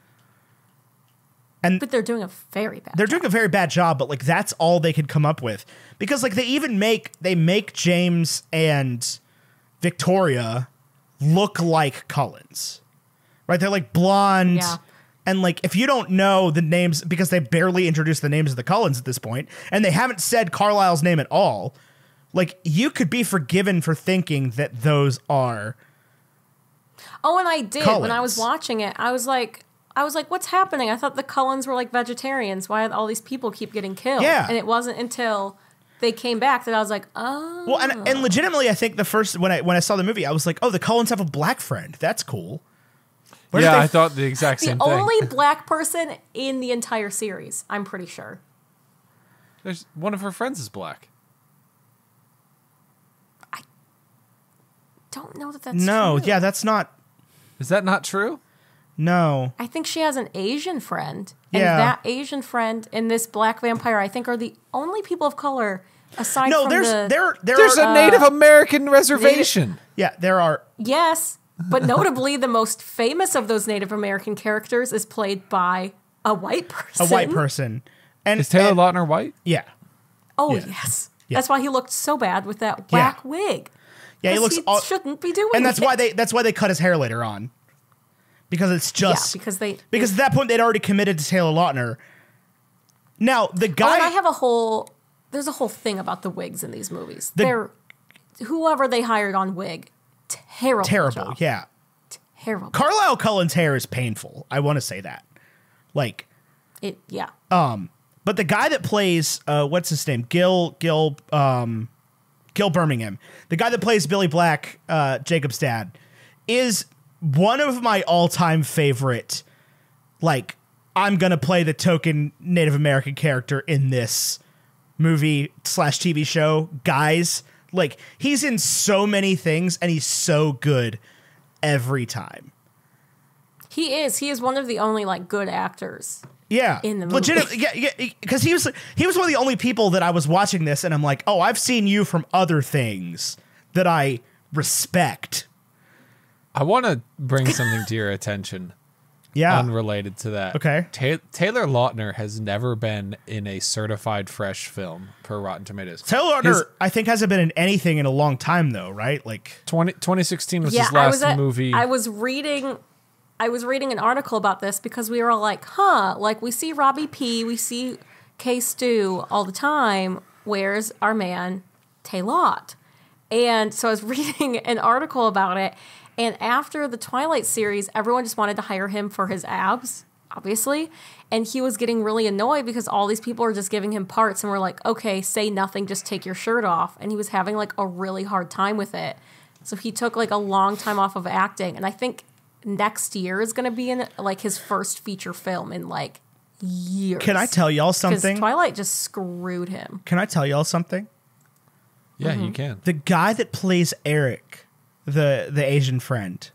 But they're doing a very bad job. They're doing a very bad job, but like that's all they could come up with. Because like they make James and Victoria look like Cullens. Right? They're like blonde. Yeah. And like if you don't know the names, because they barely introduced the names of the Cullens at this point, and they haven't said Carlisle's name at all, like you could be forgiven for thinking that those are Oh, and I did Cullens. When I was watching it, I was like, what's happening? I thought the Cullens were like vegetarians. Why all these people keep getting killed? Yeah. And it wasn't until they came back that I was like, oh. Well, and legitimately, I think the first when I saw the movie, I was like, oh, the Cullens have a black friend. That's cool. I thought the exact same thing. The only black person in the entire series, I'm pretty sure. There's one of her friends is black. I don't know that's No, true. yeah, that's not. Is that not true? No. I think she has an Asian friend. And Yeah. that Asian friend and this black vampire, I think, are the only people of color aside No, from There's a Native American reservation. Yeah, there are. Yes, but notably the most famous of those Native American characters is played by a white person. A white person. And Is Taylor Lautner white? Yeah. Oh, Yeah. yes. Yeah. That's why he looked so bad with that whack wig. Yeah, he 'Cause looks shouldn't be doing and that's it. why they cut his hair later on. Because it's just because at that point they'd already committed to Taylor Lautner. Now, the guy and I have there's a whole thing about the wigs in these movies. They're whoever they hired on wig, terrible job. Yeah. Terrible. Carlisle Cullen's hair is painful. I want to say that. Like Yeah. but the guy that plays what's his name? Gil Birmingham. The guy that plays Billy Black, Jacob's dad, is one of my all-time favorite, like, I'm gonna play the token Native American character in this movie/TV show guys. Like, he's in so many things and he's so good every time. He is one of the only like good actors. Yeah, in the movie. legit. Yeah, because he was one of the only people that I was watching this, and I'm like, oh, I've seen you from other things that I respect. I want to bring something to your attention. Yeah, unrelated to that. Okay, Taylor Lautner has never been in a certified fresh film per Rotten Tomatoes. Taylor Lautner, I think, hasn't been in anything in a long time, though, right? Like 2016 was his last movie. I was reading an article about this because we were all like, huh, like we see Robbie P, we see K. Stu all the time. Where's our man, Taylor? And so I was reading an article about it. And after the Twilight series, everyone just wanted to hire him for his abs, obviously. And he was getting really annoyed because all these people are just giving him parts and we're like, okay, say nothing, just take your shirt off. And he was having like a really hard time with it. So he took like a long time off of acting. And I think next year is going to be in like his first feature film in like years. Can I tell y'all something? Because Twilight just screwed him. Can I tell y'all something? Yeah, you can. The guy that plays Eric, the Asian friend,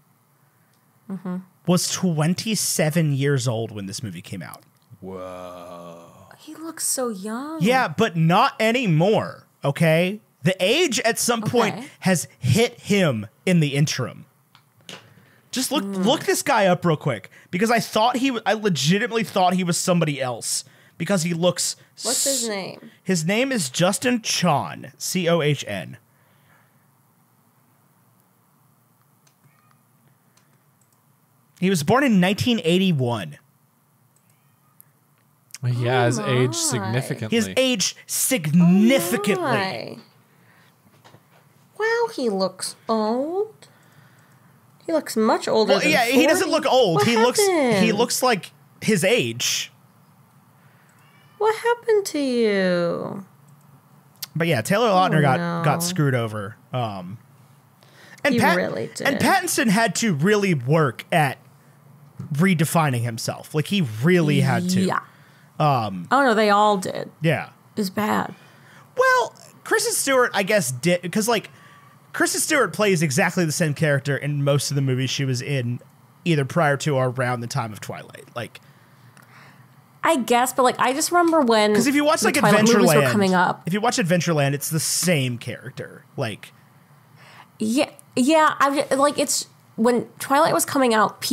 was 27 years old when this movie came out. Whoa. He looks so young. Yeah, but not anymore, okay? The age at some point has hit him in the interim. Just look this guy up real quick because I legitimately thought he was somebody else because he looks. What's his name? His name is Justin Chon, Cohn. He was born in 1981. He has aged significantly. He has aged significantly. My. Wow, he looks old. He looks much older. Well, than yeah, 40. he doesn't look old. What He happened? looks like his age. What happened to you? But yeah, Taylor Lautner no. got screwed over. And He really did. And Pattinson had to really work at redefining himself. Like he really had to. Yeah. Oh no, they all did. Yeah. It was bad. Well, Kristen Stewart, I guess, did because like Kristen Stewart plays exactly the same character in most of the movies she was in, either prior to or around the time of Twilight. Like, I guess, but like I just remember when because if you watch the like Twilight movies were Adventureland, coming up. if you watch Adventureland, it's the same character. Like, Yeah. Like it's when Twilight was coming out,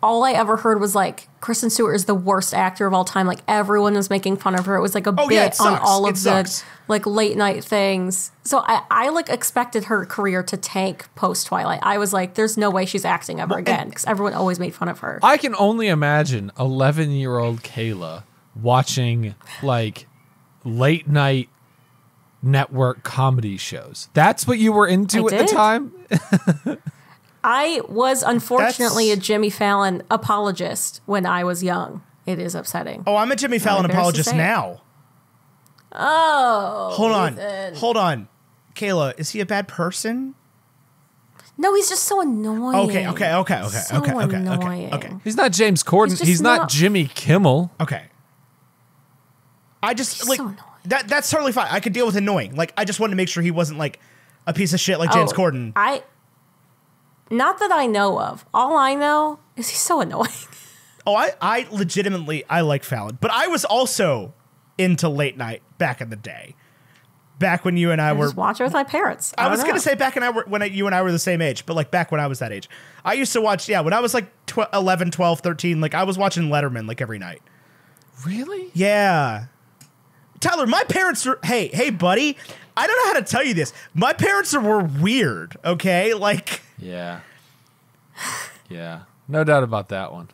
all I ever heard was like Kristen Stewart is the worst actor of all time. Like everyone was making fun of her. It was like a bit on all of the like late night things. So I like expected her career to tank post Twilight. I was like, there's no way she's acting ever again because everyone always made fun of her. I can only imagine 11-year-old Kayla watching like late night network comedy shows. That's what you were into at the time? I was unfortunately a Jimmy Fallon apologist when I was young. It is upsetting. Oh, I'm a Jimmy Fallon apologist now. Oh. Hold on. Kayla, is he a bad person? No, he's just so annoying. Okay. He's not James Corden. He's not Jimmy Kimmel. Okay. I just He's like so annoying. that's totally fine. I could deal with annoying. Like I just wanted to make sure he wasn't like a piece of shit like James Corden. Not that I know of. All I know is he's so annoying. Oh, I legitimately I like Fallon, but I was also into late night back in the day. Back when you and I were just watch it with my parents. I was gonna say back when you and I were the same age, but like back when I was that age, I used to watch. Yeah, when I was like 11, 12, 13, like I was watching Letterman like every night. Really? Yeah. Tyler, my parents are, hey, buddy, I don't know how to tell you this. My parents were weird, okay? Like. Yeah. Yeah. No doubt about that one.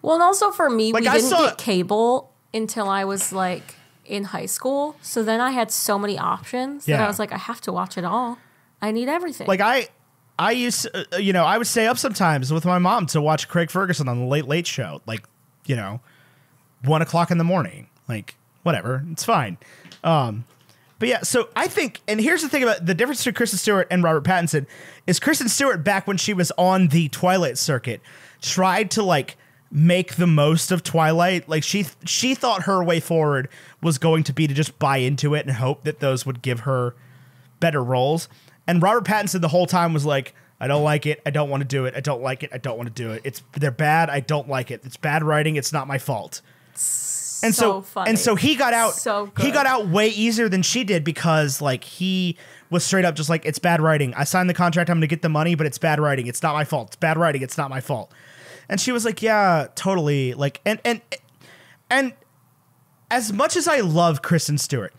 Well, and also for me, Like, we I didn't saw- get cable until I was like in high school. So then I had so many options that Yeah. I was like, I have to watch it all. I need everything. Like I used, I would stay up sometimes with my mom to watch Craig Ferguson on the Late Late Show, like, 1 o'clock in the morning, like whatever, it's fine. But yeah, so I think, and here's the thing about the difference between Kristen Stewart and Robert Pattinson is Kristen Stewart, back when she was on the Twilight circuit, tried to like make the most of Twilight. Like she thought her way forward was going to be to just buy into it and hope that those would give her better roles. And Robert Pattinson the whole time was like, I don't like it. I don't want to do it. I don't like it. I don't want to do it. They're bad. I don't like it. It's bad writing. It's not my fault. And so funny. And so he got out. So good. He got out way easier than she did because like he was straight up just like, it's bad writing. I signed the contract. I'm going to get the money, but it's bad writing. It's not my fault. It's bad writing. It's not my fault. And she was like, yeah, totally. Like, and as much as I love Kristen Stewart,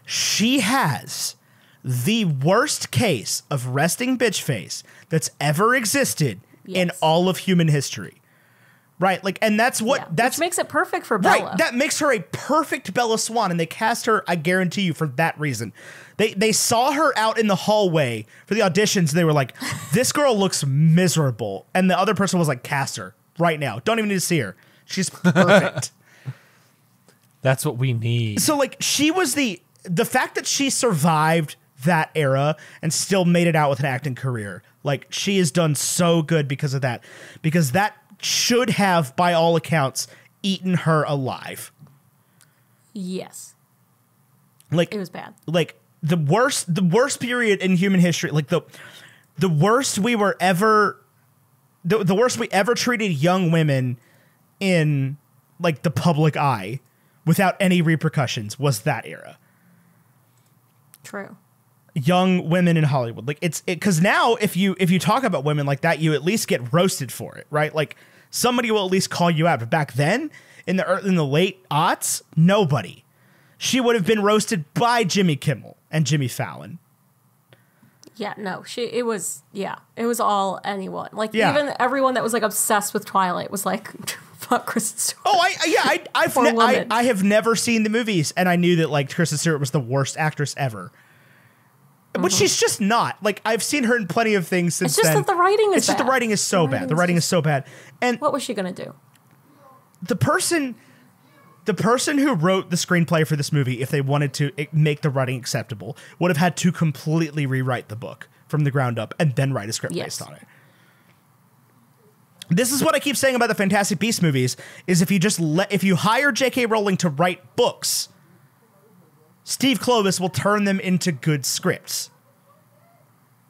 she has the worst case of resting bitch face that's ever existed in Yes. all of human history. Right? Like, and that's what, Yeah, that's which makes it perfect for Bella. right. That makes her a perfect Bella Swan, and they cast her, I guarantee you, for that reason. They saw her out in the hallway for the auditions, and they were like, this girl looks miserable. And the other person was like, cast her right now. Don't even need to see her. She's perfect. That's what we need. So like she was the fact that she survived that era and still made it out with an acting career. Like she has done so good because of that. Because that should have, by all accounts, eaten her alive. Yes. Like It was bad. Like the worst period in human history. Like the worst we were ever the worst we ever treated young women in like the public eye without any repercussions was that era. True. Young women in Hollywood. Like because now if you talk about women like that, you at least get roasted for it, right? Like somebody will at least call you out. But back then, in the late aughts, nobody. She would have been roasted by Jimmy Kimmel and Jimmy Fallon. Yeah, no, it was all anyone. Like Yeah. even everyone that was like obsessed with Twilight was like, fuck Kristen Stewart. Oh, Poor woman. I have never seen the movies, and I knew that like Kristen Stewart was the worst actress ever. But she's just not. Like I've seen her in plenty of things since It's just then. that the writing is It's just the bad. writing is so bad. The writing is so bad. And What was she gonna do? the person who wrote the screenplay for this movie, if they wanted to make the writing acceptable, would have had to completely rewrite the book from the ground up and then write a script Yes. based on it. This is what I keep saying about the Fantastic Beasts movies, is if you hire J.K. Rowling to write books, Steve Kloves will turn them into good scripts.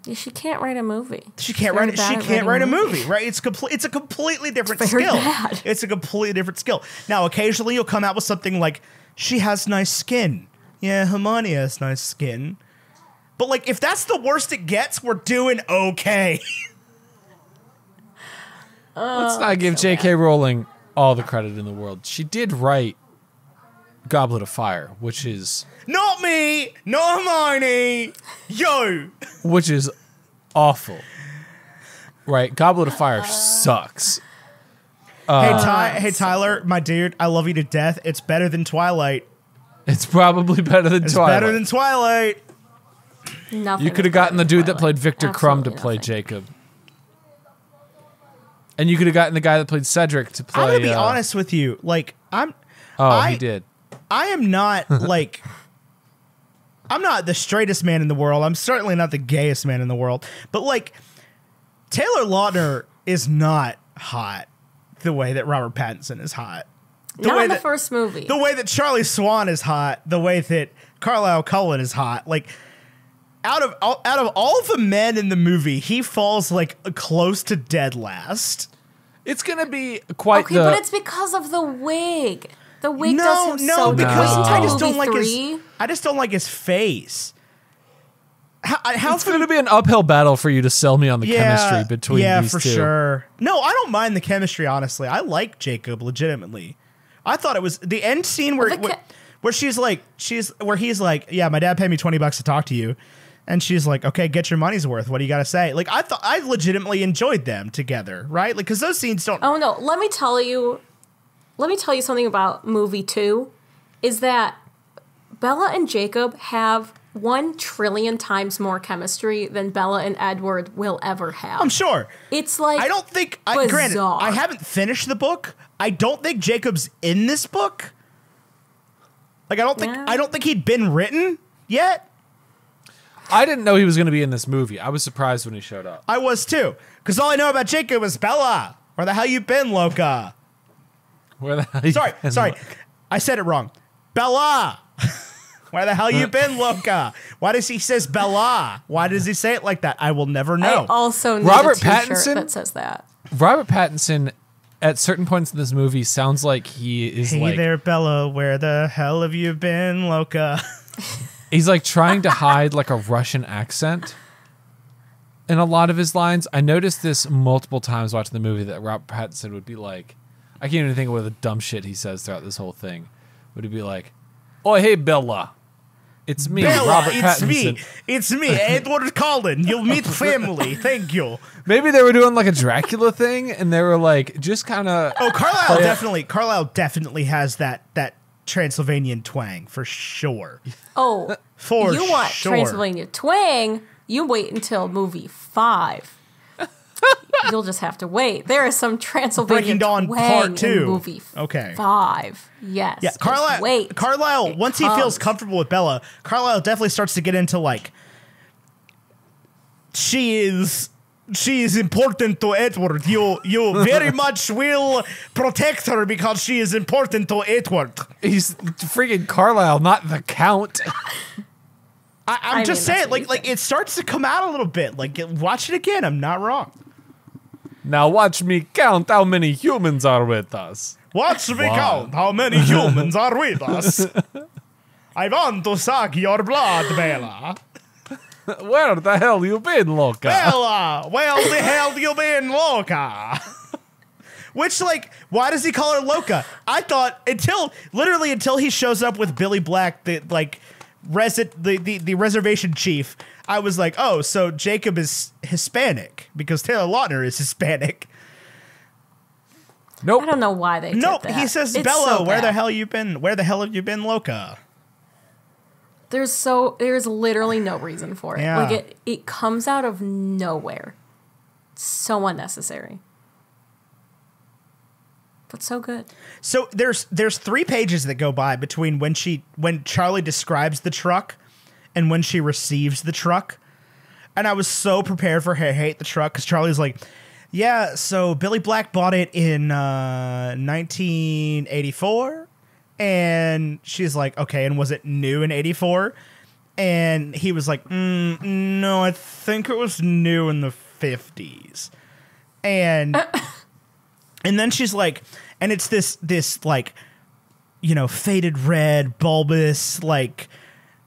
Yeah, she can't write a movie. She can't Very write. bad She at can't writing write a movie, right? It's a completely different very skill. bad. It's a completely different skill. Now, occasionally you'll come out with something like, "She has nice skin." Yeah, Hermione has nice skin. But like, if that's the worst it gets, we're doing okay. Let's not give J.K. Rowling all the credit in the world. She did write Goblet of Fire, which is Not me, not Hermione. Yo. which is awful. Right? Goblet of Fire sucks. Hey Tyler, my dude, I love you to death. It's better than Twilight. It's probably better than It's Twilight. better than Twilight. Nothing. You could is have gotten the better than dude that played Twilight. Victor Crumb to Absolutely play nothing. Jacob. And you could have gotten the guy that played Cedric to play... I'm gonna be honest with you. Like, he did. I am not like I'm not the straightest man in the world. I'm certainly not the gayest man in the world. But like Taylor Lautner is not hot the way that Robert Pattinson is hot. Not in the first movie. The way that Charlie Swan is hot, the way that Carlisle Cullen is hot. Like out of all the men in the movie, he falls like close to dead last. It's going to be quite Okay, but it's because of the wig. The wig does him so because good. I just don't Movie like three. his face. How It's going to be an uphill battle for you to sell me on the chemistry between these for two. sure. No, I don't mind the chemistry, honestly. I like Jacob legitimately. I thought it was the end scene where he's like, yeah, my dad paid me $20 to talk to you. And she's like, okay, get your money's worth. What do you got to say? Like, I legitimately enjoyed them together, right? Like, because those scenes don't. Oh no, let me tell you something about movie 2 is that Bella and Jacob have 1 trillion times more chemistry than Bella and Edward will ever have. I'm sure. It's like, I don't think, granted, I haven't finished the book. I don't think Jacob's in this book. Like, I don't think he'd been written yet. I didn't know he was going to be in this movie. I was surprised when he showed up. I was too, because all I know about Jacob is Bella. Where the hell you been, Loca? Where the hell? Sorry, I said it wrong. Bella. Where the hell you been, Loca? Why does he says Bella? Why does he say it like that? I will never know. I also need Robert a t-shirt Pattinson that says that. Robert Pattinson, at certain points in this movie, sounds like he is Hey there, Bella. Where the hell have you been, Loca? He's like trying to hide like a Russian accent in a lot of his lines. I noticed this multiple times watching the movie that Robert Pattinson would be like, I can't even think of what the dumb shit he says throughout this whole thing. Would he be like, oh, hey, Bella. It's me, Bella, Robert it's Pattinson. It's me, Edward Cullen. You'll meet family. Thank you. Maybe they were doing like a Dracula thing and they were like, just kind of. Oh, Carlisle definitely has that Transylvanian twang for sure. Oh, for you want sure. Transylvania twang? You wait until movie 5. You'll just have to wait. There is some Transylvania Breaking Dawn twang Part 2. in movie Okay. 5. Yes. Yeah, just wait. Carlisle, once he feels comfortable with Bella, Carlisle definitely starts to get into like, she is important to Edward. You very much will protect her because she is important to Edward. He's freaking Carlisle, not the Count. I'm just saying, like it starts to come out a little bit. Like, watch it again. I'm not wrong. Now watch me count how many humans are with us. Watch me count how many humans are with us. I want to suck your blood, Bella. Where the hell you been, Loca? Bella, where the hell you been, Loca? Which, like, why does he call her Loca? I thought until he shows up with Billy Black, the reservation chief, I was like, oh, so Jacob is Hispanic because Taylor Lautner is Hispanic. Nope. I don't know why they did that. He says, It's Bella, so where the bad. hell you been? Where the hell have you been, Loca? There's literally no reason for it. Yeah. Like it comes out of nowhere. So unnecessary. But so good. So there's 3 pages that go by between when Charlie describes the truck and when she receives the truck. And I was so prepared for her to hate the truck because Charlie's like, yeah, so Billy Black bought it in 1984. And she's like, okay, and was it new in 84? And he was like, no, I think it was new in the 50s. And and then she's like, and it's this like, you know, faded red, bulbous, like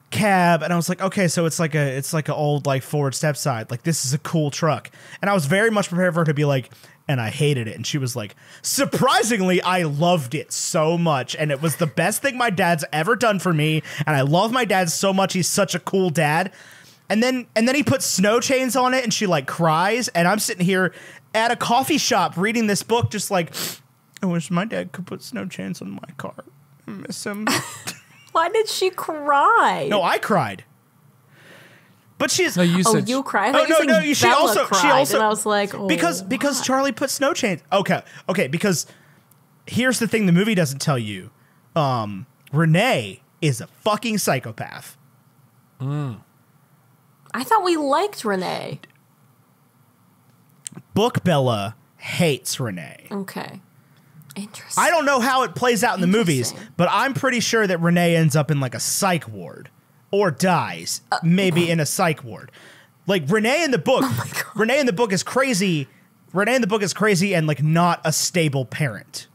cab. And I was like, okay, so it's like an old like Ford stepside. Like, this is a cool truck. And I was very much prepared for her to be like, and I hated it. And she was like, surprisingly, I loved it so much. And it was the best thing my dad's ever done for me. And I love my dad so much. He's such a cool dad. And then he puts snow chains on it and she like cries. And I'm sitting here at a coffee shop reading this book, just like, I wish my dad could put snow chains on my car. I miss him. Why did she cry? No, I cried. But she's No, you said you cried? Oh no! She also cried, and I was like, oh, because Charlie put snow chains. Okay. Because here's the thing: the movie doesn't tell you. Renee is a fucking psychopath. I thought we liked Renee. Book Bella hates Renee. Okay, interesting. I don't know how it plays out in the movies, Interesting. but I'm pretty sure that Renee ends up in like a psych ward or dies, maybe in a psych ward. Like Renee in the book, Renee in the book is crazy. Renee in the book is crazy and like not a stable parent.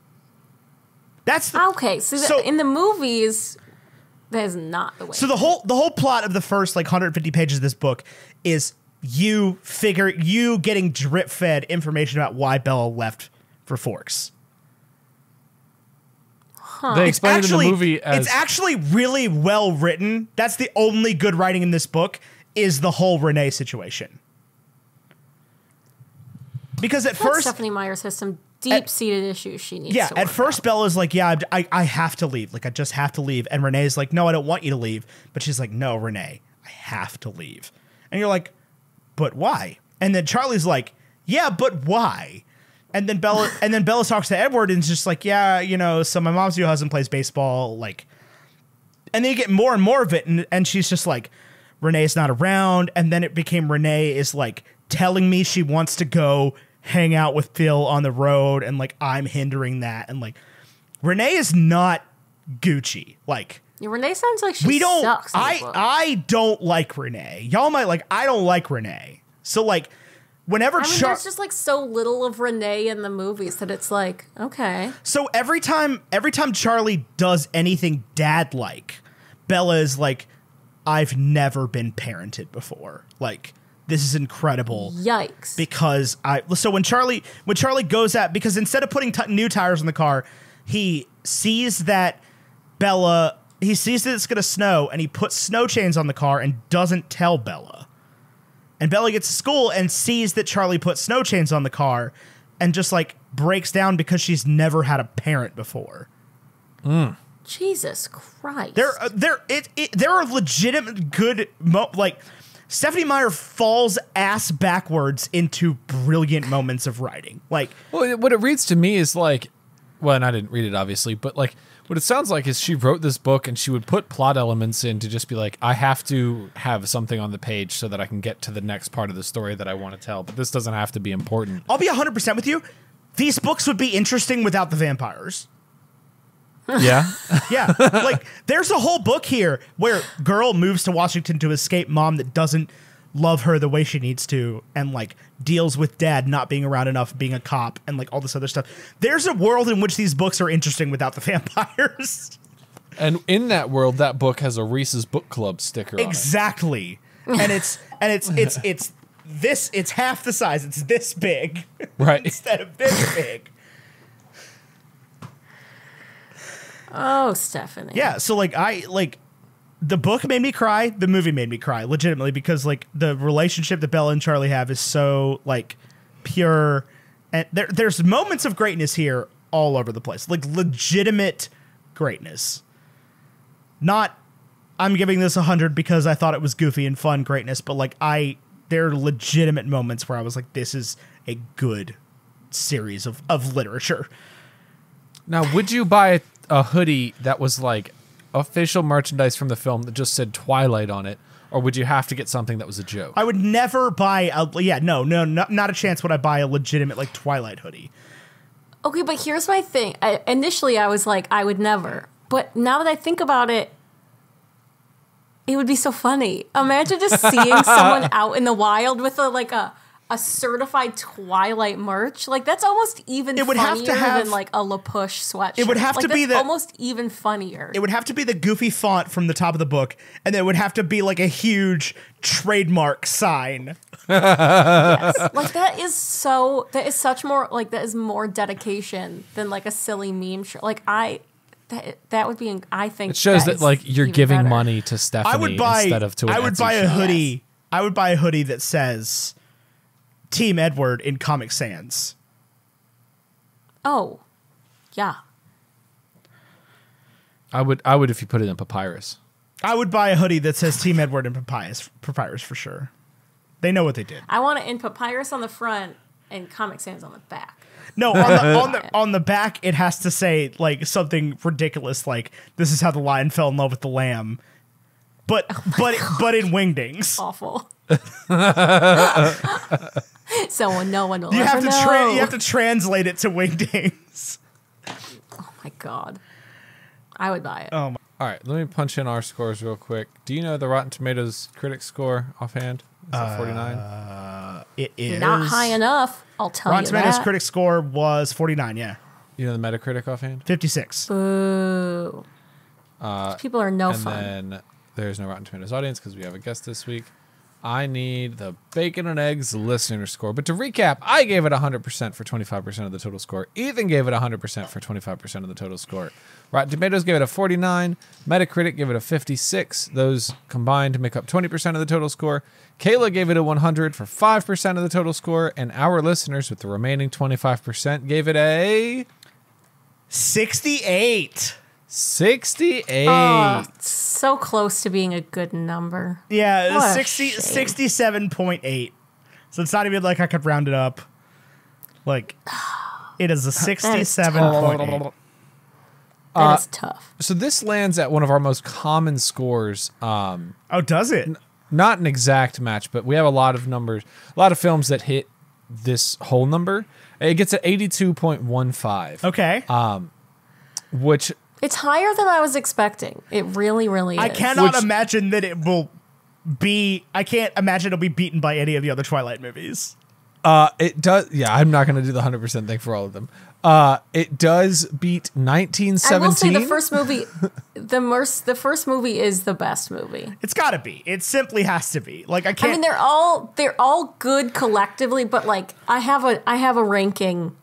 That's the, Okay, so in the movies, that is not the way. So the whole plot of the first like 150 pages of this book is you getting drip fed information about why Bella left for Forks. They explain it in the movie as... It's actually really well written. That's the only good writing in this book is the whole Renee situation. Because at first... Stephanie Meyers has some deep-seated issues she needs to work at first out. Bella's like, I have to leave. Like, I just have to leave. And Renee's like, no, I don't want you to leave. But she's like, no, Renee, I have to leave. And you're like, but why? And then Charlie's like, yeah, but why? And then Bella talks to Edward and is just like, yeah, you know, so my mom's new husband plays baseball, like, and then you get more and more of it, and she's just like, Renee's not around, and then it became Renee is like telling me she wants to go hang out with Phil on the road, and like I'm hindering that, and like Renee is not Gucci, like. Yeah, Renee sounds like she sucks. I don't like Renee. Y'all might like. I don't like Renee. So like. Whenever there's just like so little of Renee in the movies that it's like, okay. So every time Charlie does anything dad-like, Bella is like, I've never been parented before. Like, this is incredible. Yikes. Because when Charlie goes at, because instead of putting new tires in the car, he sees that it's going to snow, and he puts snow chains on the car and doesn't tell Bella. And Bella gets to school and sees that Charlie put snow chains on the car and just like breaks down because she's never had a parent before. Jesus Christ. There are legitimate good like Stephanie Meyer falls ass backwards into brilliant moments of writing. Like, well, what it reads to me is like, well, and I didn't read it obviously, but like what it sounds like is she wrote this book and she would put plot elements in to just be like, I have to have something on the page so that I can get to the next part of the story that I want to tell, but this doesn't have to be important. I'll be 100% with you. These books would be interesting without the vampires. Yeah. Yeah. Like, there's a whole book here where girl moves to Washington to escape mom that doesn't love her the way she needs to, and like deals with dad not being around enough, being a cop, and like all this other stuff. There's a world in which these books are interesting without the vampires. And in that world, that book has a Reese's Book Club sticker exactly. On it. It's half the size. It's this big. Right. Instead of this big. Oh, Stephanie. Yeah, so the book made me cry. The movie made me cry, legitimately, because like the relationship that Bella and Charlie have is so like pure, and there's moments of greatness here all over the place, like legitimate greatness. Not, I'm giving this 100 because I thought it was goofy and fun greatness, but like there are legitimate moments where I was like, this is a good series of literature. Now, would you buy a hoodie that was like official merchandise from the film that just said Twilight on it, or would you have to get something that was a joke? I would never buy not a chance would I buy a legitimate like Twilight hoodie. Okay, but here's my thing. Initially, I was like, I would never. But now that I think about it, it would be so funny. Imagine just seeing someone out in the wild with a certified Twilight merch. Like, that's almost even funnier than like a La Push sweatshirt. It would have to be almost even funnier. It would have to be the goofy font from the top of the book, and it would have to be like a huge trademark sign. Yes. Like that is more dedication than like a silly meme shirt. Like that would be, I think it shows that like you're giving better money to Stephanie instead of to an I would Etsy buy a shop. hoodie. Yes. I would buy a hoodie that says Team Edward in Comic Sans. Oh, yeah. I would if you put it in papyrus. I would buy a hoodie that says Team Edward in papyrus for sure. They know what they did. I want it in papyrus on the front and Comic Sans on the back. No, on the back it has to say like something ridiculous like this is how the lion fell in love with the lamb. But in wingdings. Awful. So no one will you ever know. You have to translate it to wingdings. Oh my god. I would buy it. Oh my. All right, let me punch in our scores real quick. Do you know the Rotten Tomatoes critic score offhand? Is it 49? It is not high enough. I'll tell Rotten you Tomatoes that. critic score was 49. Yeah, You know the Metacritic offhand? 56. Boo. People are no And fun. then there's no Rotten Tomatoes audience because we have a guest this week. I need the Bacon and Eggs listener score. But to recap, I gave it 100% for 25% of the total score. Ethan gave it 100% for 25% of the total score. Rotten Tomatoes gave it a 49. Metacritic gave it a 56. Those combined make up 20% of the total score. Kayla gave it a 100 for 5% of the total score. And our listeners with the remaining 25% gave it a 68. 68. Oh, so close to being a good number. Yeah, What a 67.8. So it's not even like I could round it up. Like, it is a 67.8. That is tough. So this lands at one of our most common scores. Oh, does it? Not an exact match, but we have a lot of numbers, a lot of films that hit this whole number. It gets at 82.15. Okay. Which It's higher than I was expecting. It really, really is. I cannot imagine that it will be. I can't imagine it'll be beaten by any of the other Twilight movies. it does. Yeah, I'm not going to do the 100% thing for all of them. It does beat 1917. I will say the first movie, the first movie is the best movie. It's got to be. It simply has to be. Like I can't. I mean, they're all good collectively, but like I have a ranking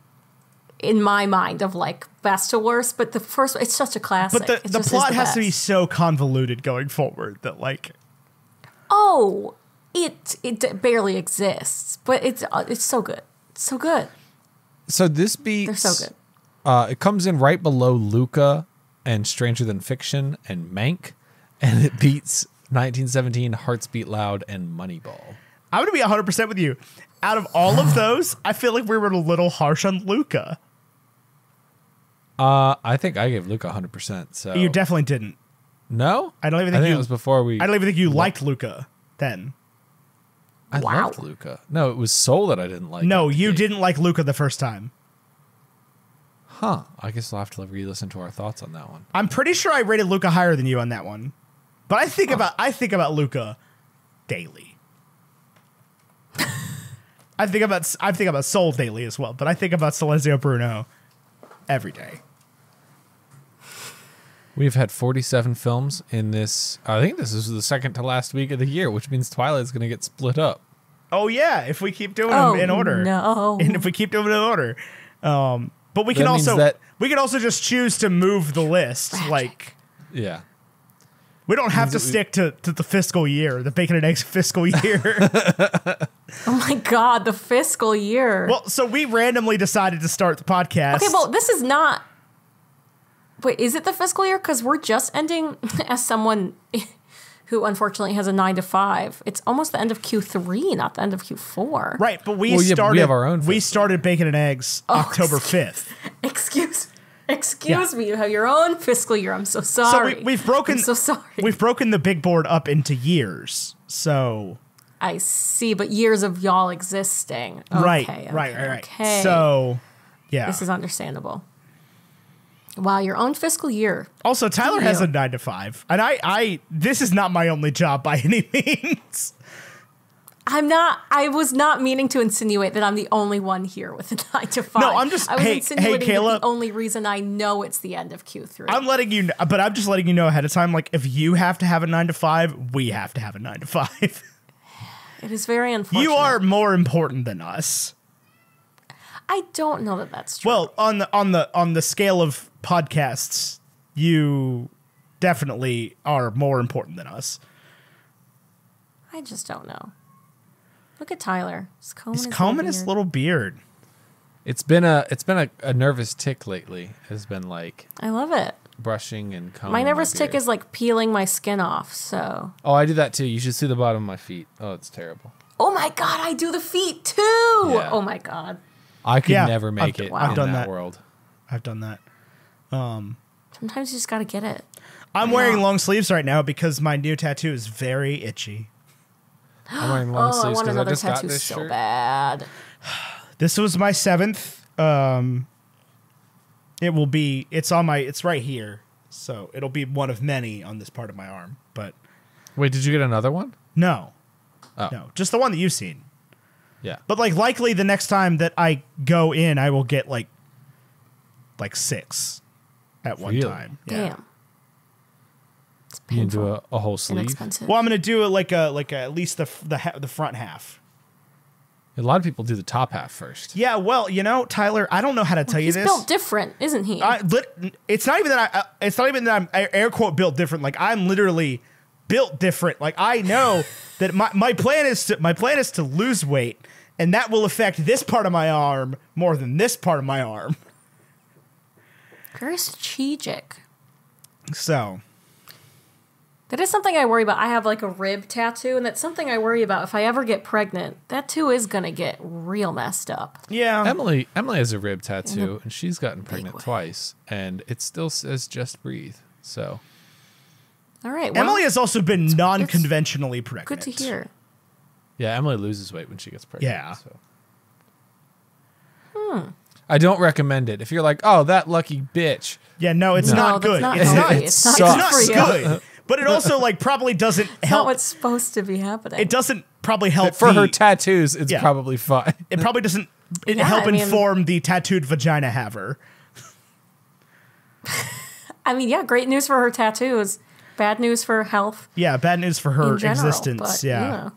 in my mind of like best to worst. But the first, it's such a classic. but the plot has to be so convoluted going forward that like. Oh, it barely exists, but it's so good. It's so good. So this beats. They're so good. It comes in right below Luca and Stranger Than Fiction and Mank, and it beats 1917, Hearts Beat Loud, and Moneyball. I'm gonna be 100% with you. Out of all of those, I feel like we were a little harsh on Luca. I think I gave Luca 100%. So You definitely didn't. no, I don't even think it was before we. I don't even think you liked Luca then. I Wow. loved Luca. No, it was Soul that I didn't like. No, at the you gate. didn't like Luca the first time. Huh. I guess I'll have to re-listen to our thoughts on that one. I'm pretty sure I rated Luca higher than you on that one. But I think about Luca daily. I think about Soul daily as well, but I think about Silenzio Bruno every day. We've had 47 films in this. I think this is the second to last week of the year, which means Twilight's going to get split up. Oh yeah, if we keep doing them in order. No. And if we keep doing it in order. But we can That means also that- we can also just choose to move the list. Like Yeah. we don't have to stick to the fiscal year, the Bacon and Eggs fiscal year. Oh my God, the fiscal year. Well, so we randomly decided to start the podcast. Okay, well, this is not. Wait, is it the fiscal year? Because we're just ending as someone who unfortunately has a 9 to 5. It's almost the end of Q3, not the end of Q4. Right, but we Well, yeah, started. but we have our own We fiscal started Bacon and Eggs October 5th. Excuse me. You have your own fiscal year. I'm so So sorry. we've broken. I'm so sorry. We've broken the big board up into years. So I see, but years of y'all existing. right. Okay. So yeah. This is understandable. Wow, your own fiscal year. Also, Tyler has a you. 9 to 5, and I. This is not my only job by any means. I was not meaning to insinuate that I'm the only one here with a 9 to 5. No, I'm just. I was Hey, insinuating that Kayla. the only reason I know it's the end of Q3. I'm letting you, but I'm just letting you know ahead of time. Like, if you have to have a 9 to 5, we have to have a 9 to 5. It is very unfortunate. You are more important than us. I don't know that that's true. Well, on the scale of podcasts, you definitely are more important than us. I just don't know. Look at Tyler. He's combing his little beard. It's been a nervous tick lately. It's been like I love it. brushing and combing. My nervous tick beard. is like peeling my skin off. So. Oh, I do that too. You should see the bottom of my feet. Oh, it's terrible. Oh my God, I do the feet too. Yeah. Oh my God. I could Yeah, never make it I've in done that that. world. I've done that. Sometimes you just gotta get it. I'm wearing long sleeves right now because my new tattoo is very itchy. I'm wearing long Oh, I sleeves want because I another just got tattoo this so shirt. bad. This was my 7th. It will be. It's right here, so it'll be one of many on this part of my arm. But Wait, did you get another one? no, Oh. no, just the one that you've seen. Yeah. But like likely the next time that I go in, I will get like 6 at one Really? time. Yeah. Damn. It's You can painful. do a whole sleeve. Inexpensive. Well, I'm gonna do it like at least the front half. A lot of people do the top half first. Yeah, well, Tyler, I don't know how to tell you He's this. built different, isn't he? It's not even that I'm air quote built different. Like I'm literally built different. Like I know that my plan is to lose weight, and that will affect this part of my arm more than this part of my arm. Very strategic. So That is something I worry about. I have like a rib tattoo, and that's something I worry about. If I ever get pregnant, that too is gonna get real messed up. yeah, Emily has a rib tattoo, and she's gotten pregnant twice, and it still says "just breathe." So All right, well, Emily has also been non-conventionally pregnant. good to hear. yeah, Emily loses weight when she gets pregnant. Yeah. So. I don't recommend it. If you're like, oh, that lucky bitch. Yeah, no, it's No, not that's good. not It's healthy. not. It's not sucks. good for you. good. But it also probably doesn't It's not help. what's supposed to be happening. It doesn't probably help For her the- tattoos, it's Yeah. probably fine. It probably doesn't Yeah, help I mean- inform the tattooed vagina haver. I mean, yeah, great news for her tattoos. Bad news for health Yeah, bad news for her in general. existence. But, Yeah. you know.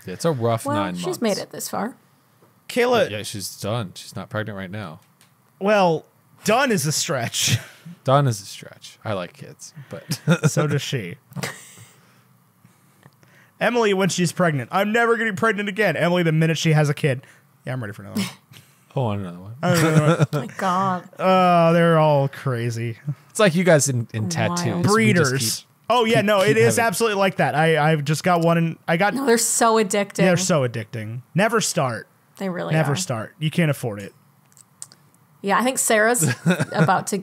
It's a rough Well, 9 months. she's made it this far. Kayla, Yeah, she's done. She's not pregnant right now. well, done is a stretch. Done is a stretch. I like kids, but So does she. Emily, when she's pregnant, I'm never getting pregnant again. Emily, the minute she has a kid, yeah, I'm ready for another one. oh, I want another one. Oh my God. Oh, they're all crazy. It's like you guys in tattoos. Wild. We just Breeders. Oh yeah, no, keep it is having- absolutely like that. I've just got one, and I got. No, they're so addicting. They're so addicting. Never start. They really Never are. start. You can't afford it. Yeah, I think Sarah's about to.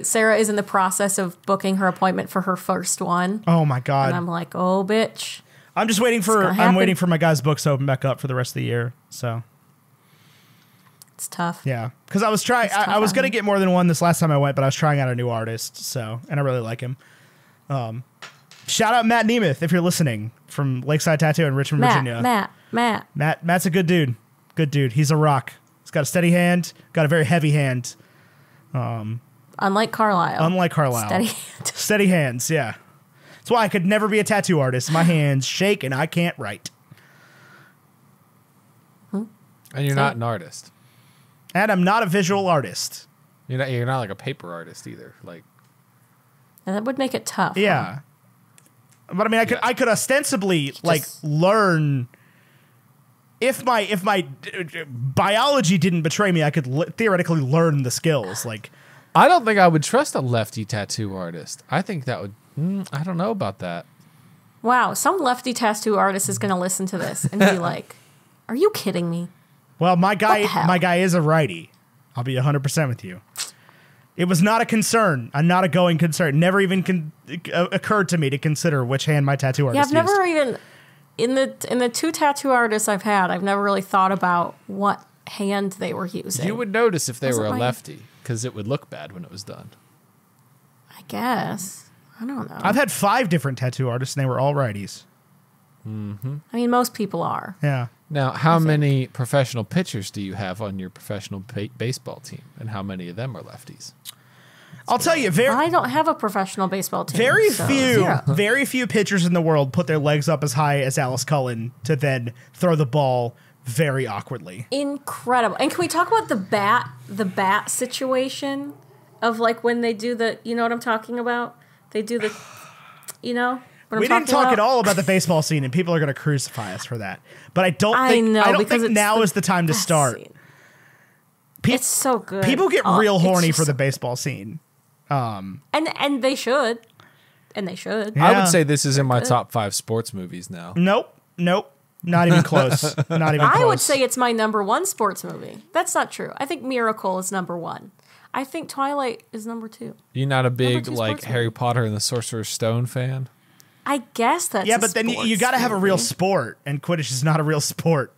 Sarah is in the process of booking her appointment for her first one, Oh my and god. I'm like, oh, bitch. I'm just waiting for. gonna I'm happen. waiting for my guys' books to open back up for the rest of the year. So It's tough. yeah, because I was trying. tough I was on gonna him. get more than one this last time I went, but I was trying out a new artist. So and I really like him. Shout out Matt Nemeth if you're listening from Lakeside Tattoo in Richmond, Virginia. Matt's a good dude. Good dude. He's a rock. He's got a steady hand. Got a very heavy hand. Unlike Carlisle. Unlike Carlisle. Steady. Steady hands. Yeah. That's why I could never be a tattoo artist. My hands shake and I can't write. And you're not an artist. And I'm not a visual artist. You're not like a paper artist either. Like And that would make it tough. huh? Yeah. But I mean, I could ostensibly like Just- learn. If my biology didn't betray me, I could theoretically learn the skills. Like, I don't think I would trust a lefty tattoo artist. I think that would. I don't know about that. Wow, some lefty tattoo artist is going to listen to this and be like, "Are you kidding me?" well, my the hell? guy is a righty. I'll be 100% with you. It was not a concern, not a going concern. Never even occurred to me to consider which hand my tattoo artist Yeah, I've never used. even in the two tattoo artists I've had, I've never really thought about what hand they were using. You would notice if they Wasn't were a my- lefty because it would look bad when it was done. I guess. I don't know. I've had 5 different tattoo artists, and they were all righties. I mean, most people are. Yeah. Now, how many professional pitchers do you have on your professional baseball team, and how many of them are lefties? I'll tell you, I don't have a professional baseball team. very so few, zero. very few pitchers in the world put their legs up as high as Alice Cullen to then throw the ball very awkwardly. Incredible. And can we talk about the bat situation of like when they do the, you know what I'm talking about? They do the, you know what I'm We didn't talking talk about? at all about the baseball scene, and people are going to crucify us for that. But I don't I think know, I don't because think it's now the is the time to best start. scene. It's so good. People get Oh, real it's horny just for the so- baseball scene. and they should. And they should. Yeah. I would say this is in my top 5 sports movies now. Nope, not even close. Not even close. I would say it's my number 1 sports movie. That's not true. I think Miracle is number 1. I think Twilight is number 2. You're not a big two like sports Harry Potter and the Sorcerer's Stone fan. I guess that's yeah, but then you got to have a real sport, and Quidditch is not a real sport.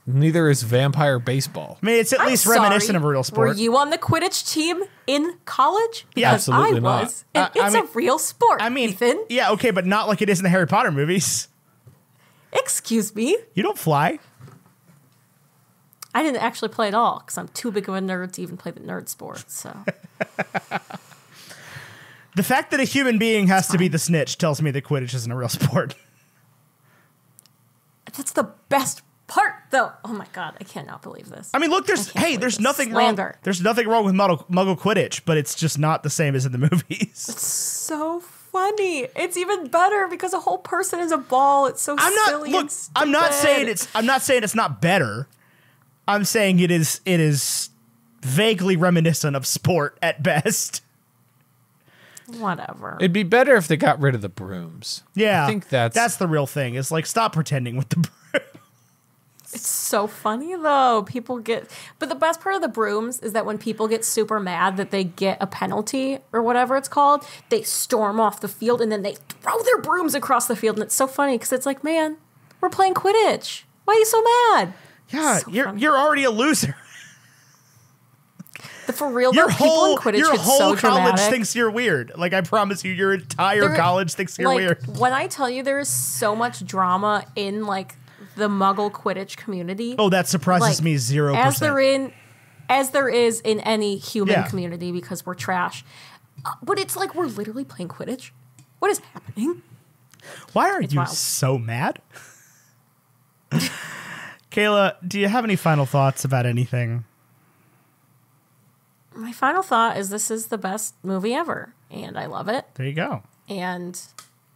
Neither is vampire baseball. I mean, it's at least reminiscent of a real sport. Were you on the Quidditch team in college? Yeah, Because absolutely I not. was. And I it's mean- a real sport. I mean, Ethan. yeah, okay, but not like it is in the Harry Potter movies. Excuse me. You don't fly. I didn't actually play at all because I'm too big of a nerd to even play the nerd sport. So The fact that a human being has to be the snitch tells me that Quidditch isn't a real sport. That's the best part, though. Oh my god, I cannot believe this. I mean, look, there's nothing wrong. There's nothing wrong with Muggle Quidditch, but it's just not the same as in the movies. So funny. It's even better because a whole person is a ball. It's so silly. Look, I'm not saying it's not better. I'm saying it is vaguely reminiscent of sport at best. Whatever. It'd be better if they got rid of the brooms. Yeah, I think that's the real thing. Is like, stop pretending with the broom. It's so funny though. But the best part of the brooms is that when people get super mad that they get a penalty or whatever it's called, they storm off the field and then they throw their brooms across the field. And it's so funny because it's like, man, we're playing Quidditch. Why are you so mad? Yeah, so you're already a loser. For real, though, people in Quidditch your get whole so college dramatic. thinks you're weird. Like, I promise you, your entire college thinks you're weird. When I tell you there is so much drama in like the Muggle Quidditch community. Oh, that surprises me 0%. As there is in any human community because we're trash. But it's like we're literally playing Quidditch. What is happening? Why are you so mad? Kayla, do you have any final thoughts about anything? My final thought is this is the best movie ever, and I love it. There you go. And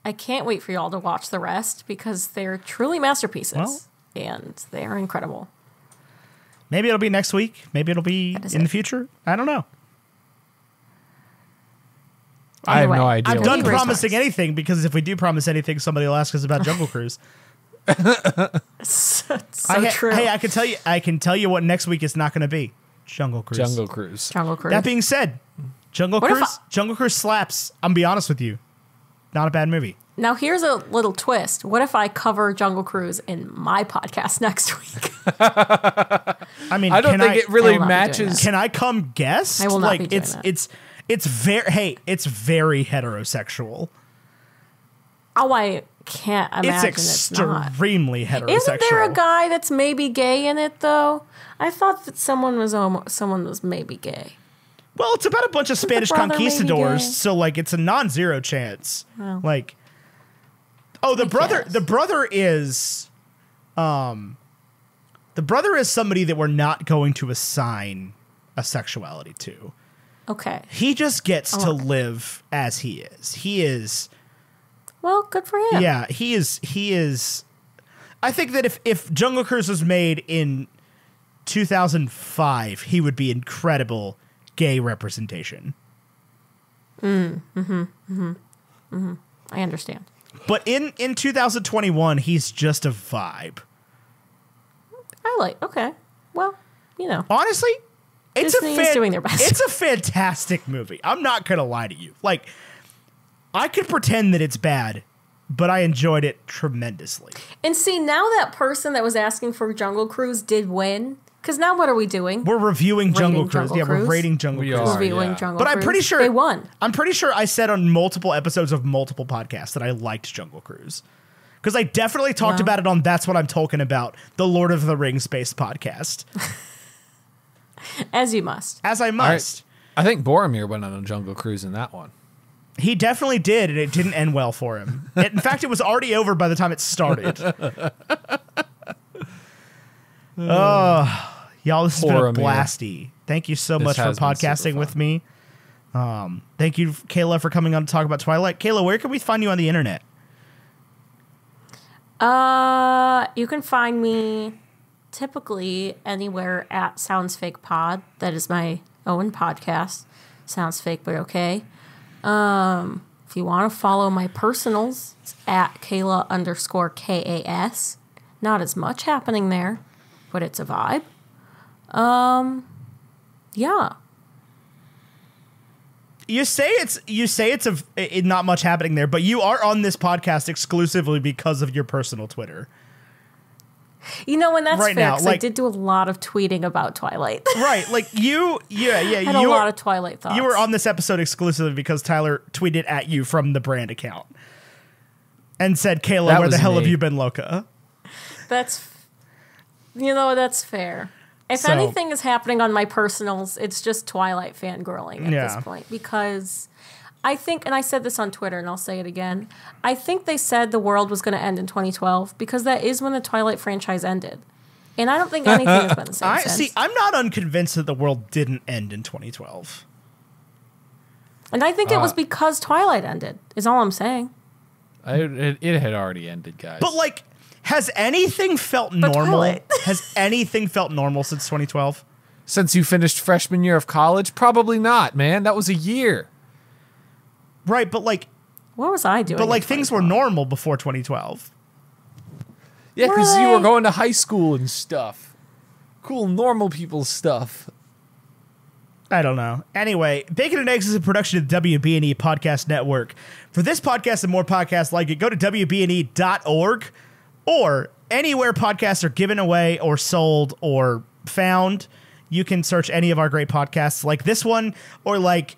I can't wait for y'all to watch the rest because they're truly masterpieces, and they are incredible. Maybe it'll be next week. Maybe it'll be in the future. I don't know. I have no idea. I'm done promising anything because if we do promise anything, somebody will ask us about Jungle Cruise. so true. Hey, I can tell you what next week is not going to be. Jungle Cruise. Jungle Cruise. That being said, Jungle Cruise slaps. I'm gonna be honest with you. Not a bad movie. Now here's a little twist. What if I cover Jungle Cruise in my podcast next week? I mean, I don't think it really matches. Can I come guest? I will not be doing that. It's very heterosexual. Oh, I can't imagine it's extremely heterosexual. Isn't there a guy that's maybe gay in it though? I thought that someone was maybe gay. Well, it's about a bunch of Spanish conquistadors, so like it's a non-zero chance. Oh. Like, the brother is somebody that we're not going to assign a sexuality to. Okay. He just gets to live as he is. He is. Well, good for him. Yeah, he is. I think that if Jungle Cruise was made in 2005, he would be incredible gay representation. I understand. But in 2021, he's just a vibe. Okay. Well, honestly, Disney is doing their best. It's a fantastic movie. I'm not gonna lie to you. Like, I could pretend that it's bad, but I enjoyed it tremendously. And see, now that person that was asking for Jungle Cruise did win. Because now what are we doing? We're reviewing Jungle Cruise. We're rating Jungle Cruise. We're reviewing Jungle Cruise. But I'm pretty sure they won. I'm pretty sure I said on multiple episodes of multiple podcasts that I liked Jungle Cruise. Because I definitely talked about it on That's What I'm Talking About, the Lord of the Rings based podcast. As you must. As I must. I think Boromir went on a Jungle Cruise in that one. He definitely did, and it didn't end well for him. In fact, it was already over by the time it started. Y'all, this has been a blasty. Thank you so much for podcasting with me. Thank you, Kayla, for coming on to talk about Twilight. Kayla, where can we find you on the internet? You can find me typically anywhere at Sounds Fake Pod. That is my own podcast. Sounds fake, but okay. If you want to follow my personals, it's at Kayla_KAS. Not as much happening there, but it's a vibe. Yeah. You say it's not much happening there, but you are on this podcast exclusively because of your personal Twitter. And that's fair, because I did do a lot of tweeting about Twilight. Right, like you had a lot of Twilight thoughts. You were on this episode exclusively because Tyler tweeted at you from the brand account and said, Kayla, where the hell have you been, Loca? That's fair. If anything is happening on my personals, it's just Twilight fangirling at this point, because I think, and I said this on Twitter, and I'll say it again. I think they said the world was going to end in 2012 because that is when the Twilight franchise ended. And I don't think anything has been the same since. See, I'm not unconvinced that the world didn't end in 2012. And I think it was because Twilight ended, is all I'm saying. It had already ended, guys. But, like, has anything felt normal? Has anything felt normal since 2012? Since you finished freshman year of college? Probably not, man. That was a year. Right, but, like... What was I doing? But, like, things were normal before 2012. Yeah, because you were going to high school and stuff. Cool, normal people stuff. I don't know. Anyway, Bacon and Eggs is a production of the WB&E Podcast Network. For this podcast and more podcasts like it, go to WBNE.org or anywhere podcasts are given away or sold or found. You can search any of our great podcasts like this one or like...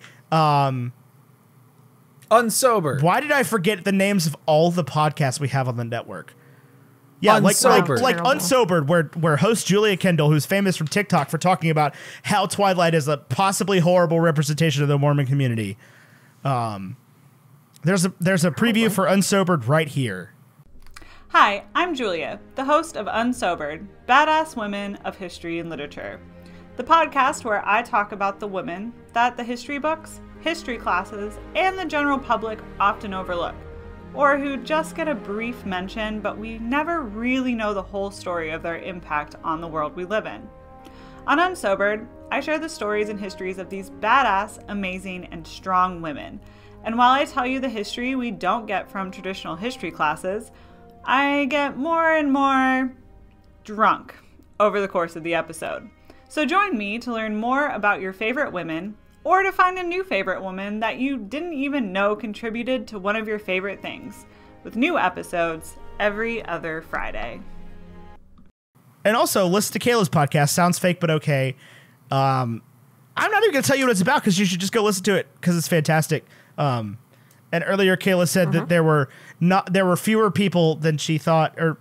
Unsobered. Why did I forget the names of all the podcasts we have on the network? Yeah, Unsobered. like Unsobered, where host Julia Kendall, who's famous from TikTok for talking about how Twilight is a possibly horrible representation of the Mormon community. There's a preview for Unsobered right here. Hi, I'm Julia, the host of Unsobered, Badass Women of History and Literature, the podcast where I talk about the women that the history books, history classes, and the general public often overlook, or who just get a brief mention, but we never really know the whole story of their impact on the world we live in. On Unsobered, I share the stories and histories of these badass, amazing, and strong women. And while I tell you the history we don't get from traditional history classes, I get more and more drunk over the course of the episode. So join me to learn more about your favorite women, or to find a new favorite woman that you didn't even know contributed to one of your favorite things, with new episodes every other Friday. And also, listen to Kayla's podcast, Sounds Fake But Okay. I'm not even going to tell you what it's about because you should just go listen to it because it's fantastic. And earlier, Kayla said that there were fewer people than she thought, or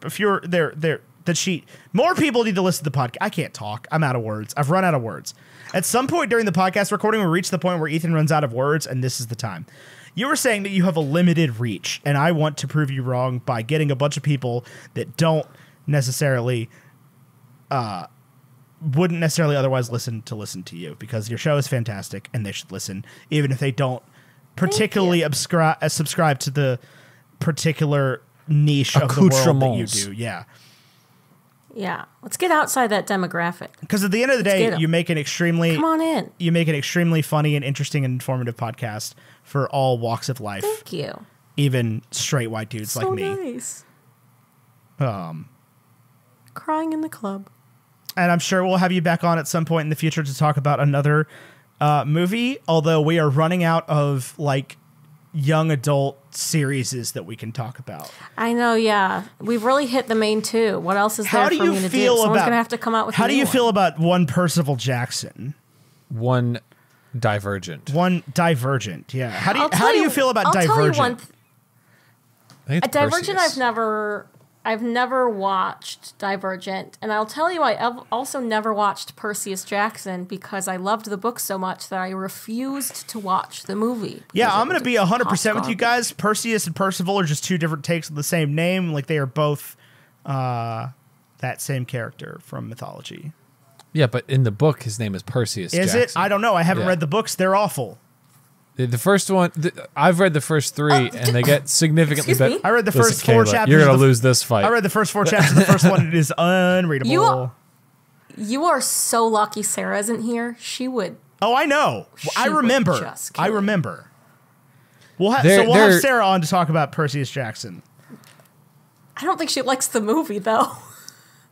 more people need to listen to the podcast. I can't talk. I'm out of words. I've run out of words. At some point during the podcast recording, we reach the point where Ethan runs out of words, and this is the time. You were saying that you have a limited reach, and I want to prove you wrong by getting a bunch of people that don't necessarily, wouldn't necessarily otherwise listen to you, because your show is fantastic, and they should listen, even if they don't particularly subscribe to the particular niche of the world that you do. Yeah. Yeah, let's get outside that demographic. Because at the end of the day, you make an extremely funny and interesting and informative podcast for all walks of life. Thank you. Even straight white dudes like me. Nice. Crying in the club. And I'm sure we'll have you back on at some point in the future to talk about another movie. Although we are running out of like young adult series that we can talk about. I know, yeah. We've really hit the main two. What else is there for me to do? Someone's going to have to come out with How do you feel about one Percival Jackson? One Divergent. One Divergent, yeah. How do you feel about Divergent? Divergent I've never watched Divergent, and I'll tell you I've also never watched Perseus Jackson because I loved the book so much that I refused to watch the movie. Yeah, I'm going to be 100% with you guys. Perseus and Percival are just two different takes of the same name. Like, they are both that same character from mythology. Yeah, but in the book, his name is Perseus Jackson. Is it? I don't know. I haven't read the books. They're awful. The first one, I've read the first three, and they get significantly better. I read the first four chapters. You're going to lose this fight. I read the first 4 chapters of the first one. It is unreadable. You are so lucky Sarah isn't here. She would. Oh, I know. I remember. We'll have Sarah on to talk about Perseus Jackson. I don't think she likes the movie, though.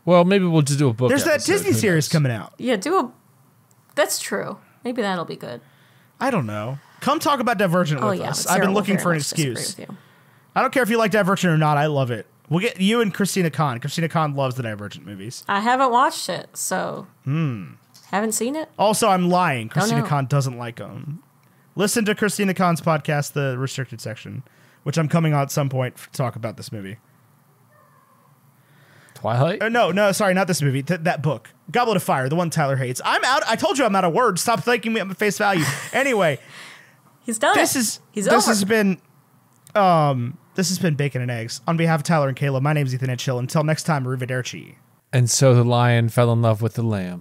Well, maybe we'll just do a book. There's that Disney series coming out. Yeah, That's true. Maybe that'll be good. I don't know. Come talk about Divergent with us. I've been looking for an excuse. I don't care if you like Divergent or not. I love it. We'll get you and Christina Kahn. Christina Kahn loves the Divergent movies. I haven't watched it, so haven't seen it. Also, I'm lying. Christina Kahn doesn't like them. Listen to Christina Kahn's podcast, The Restricted Section, which I'm coming on at some point to talk about this movie. Twilight? No, sorry, not this movie. That book. Goblet of Fire, the one Tyler hates. I'm out. I told you I'm out of words. Stop thanking me at face value. Anyway, He's done This it. is He's this over. has been Bacon and Eggs. On behalf of Tyler and Caleb, my name is Ethan Edgehill. Until next time, arrivederci. And so the lion fell in love with the lamb.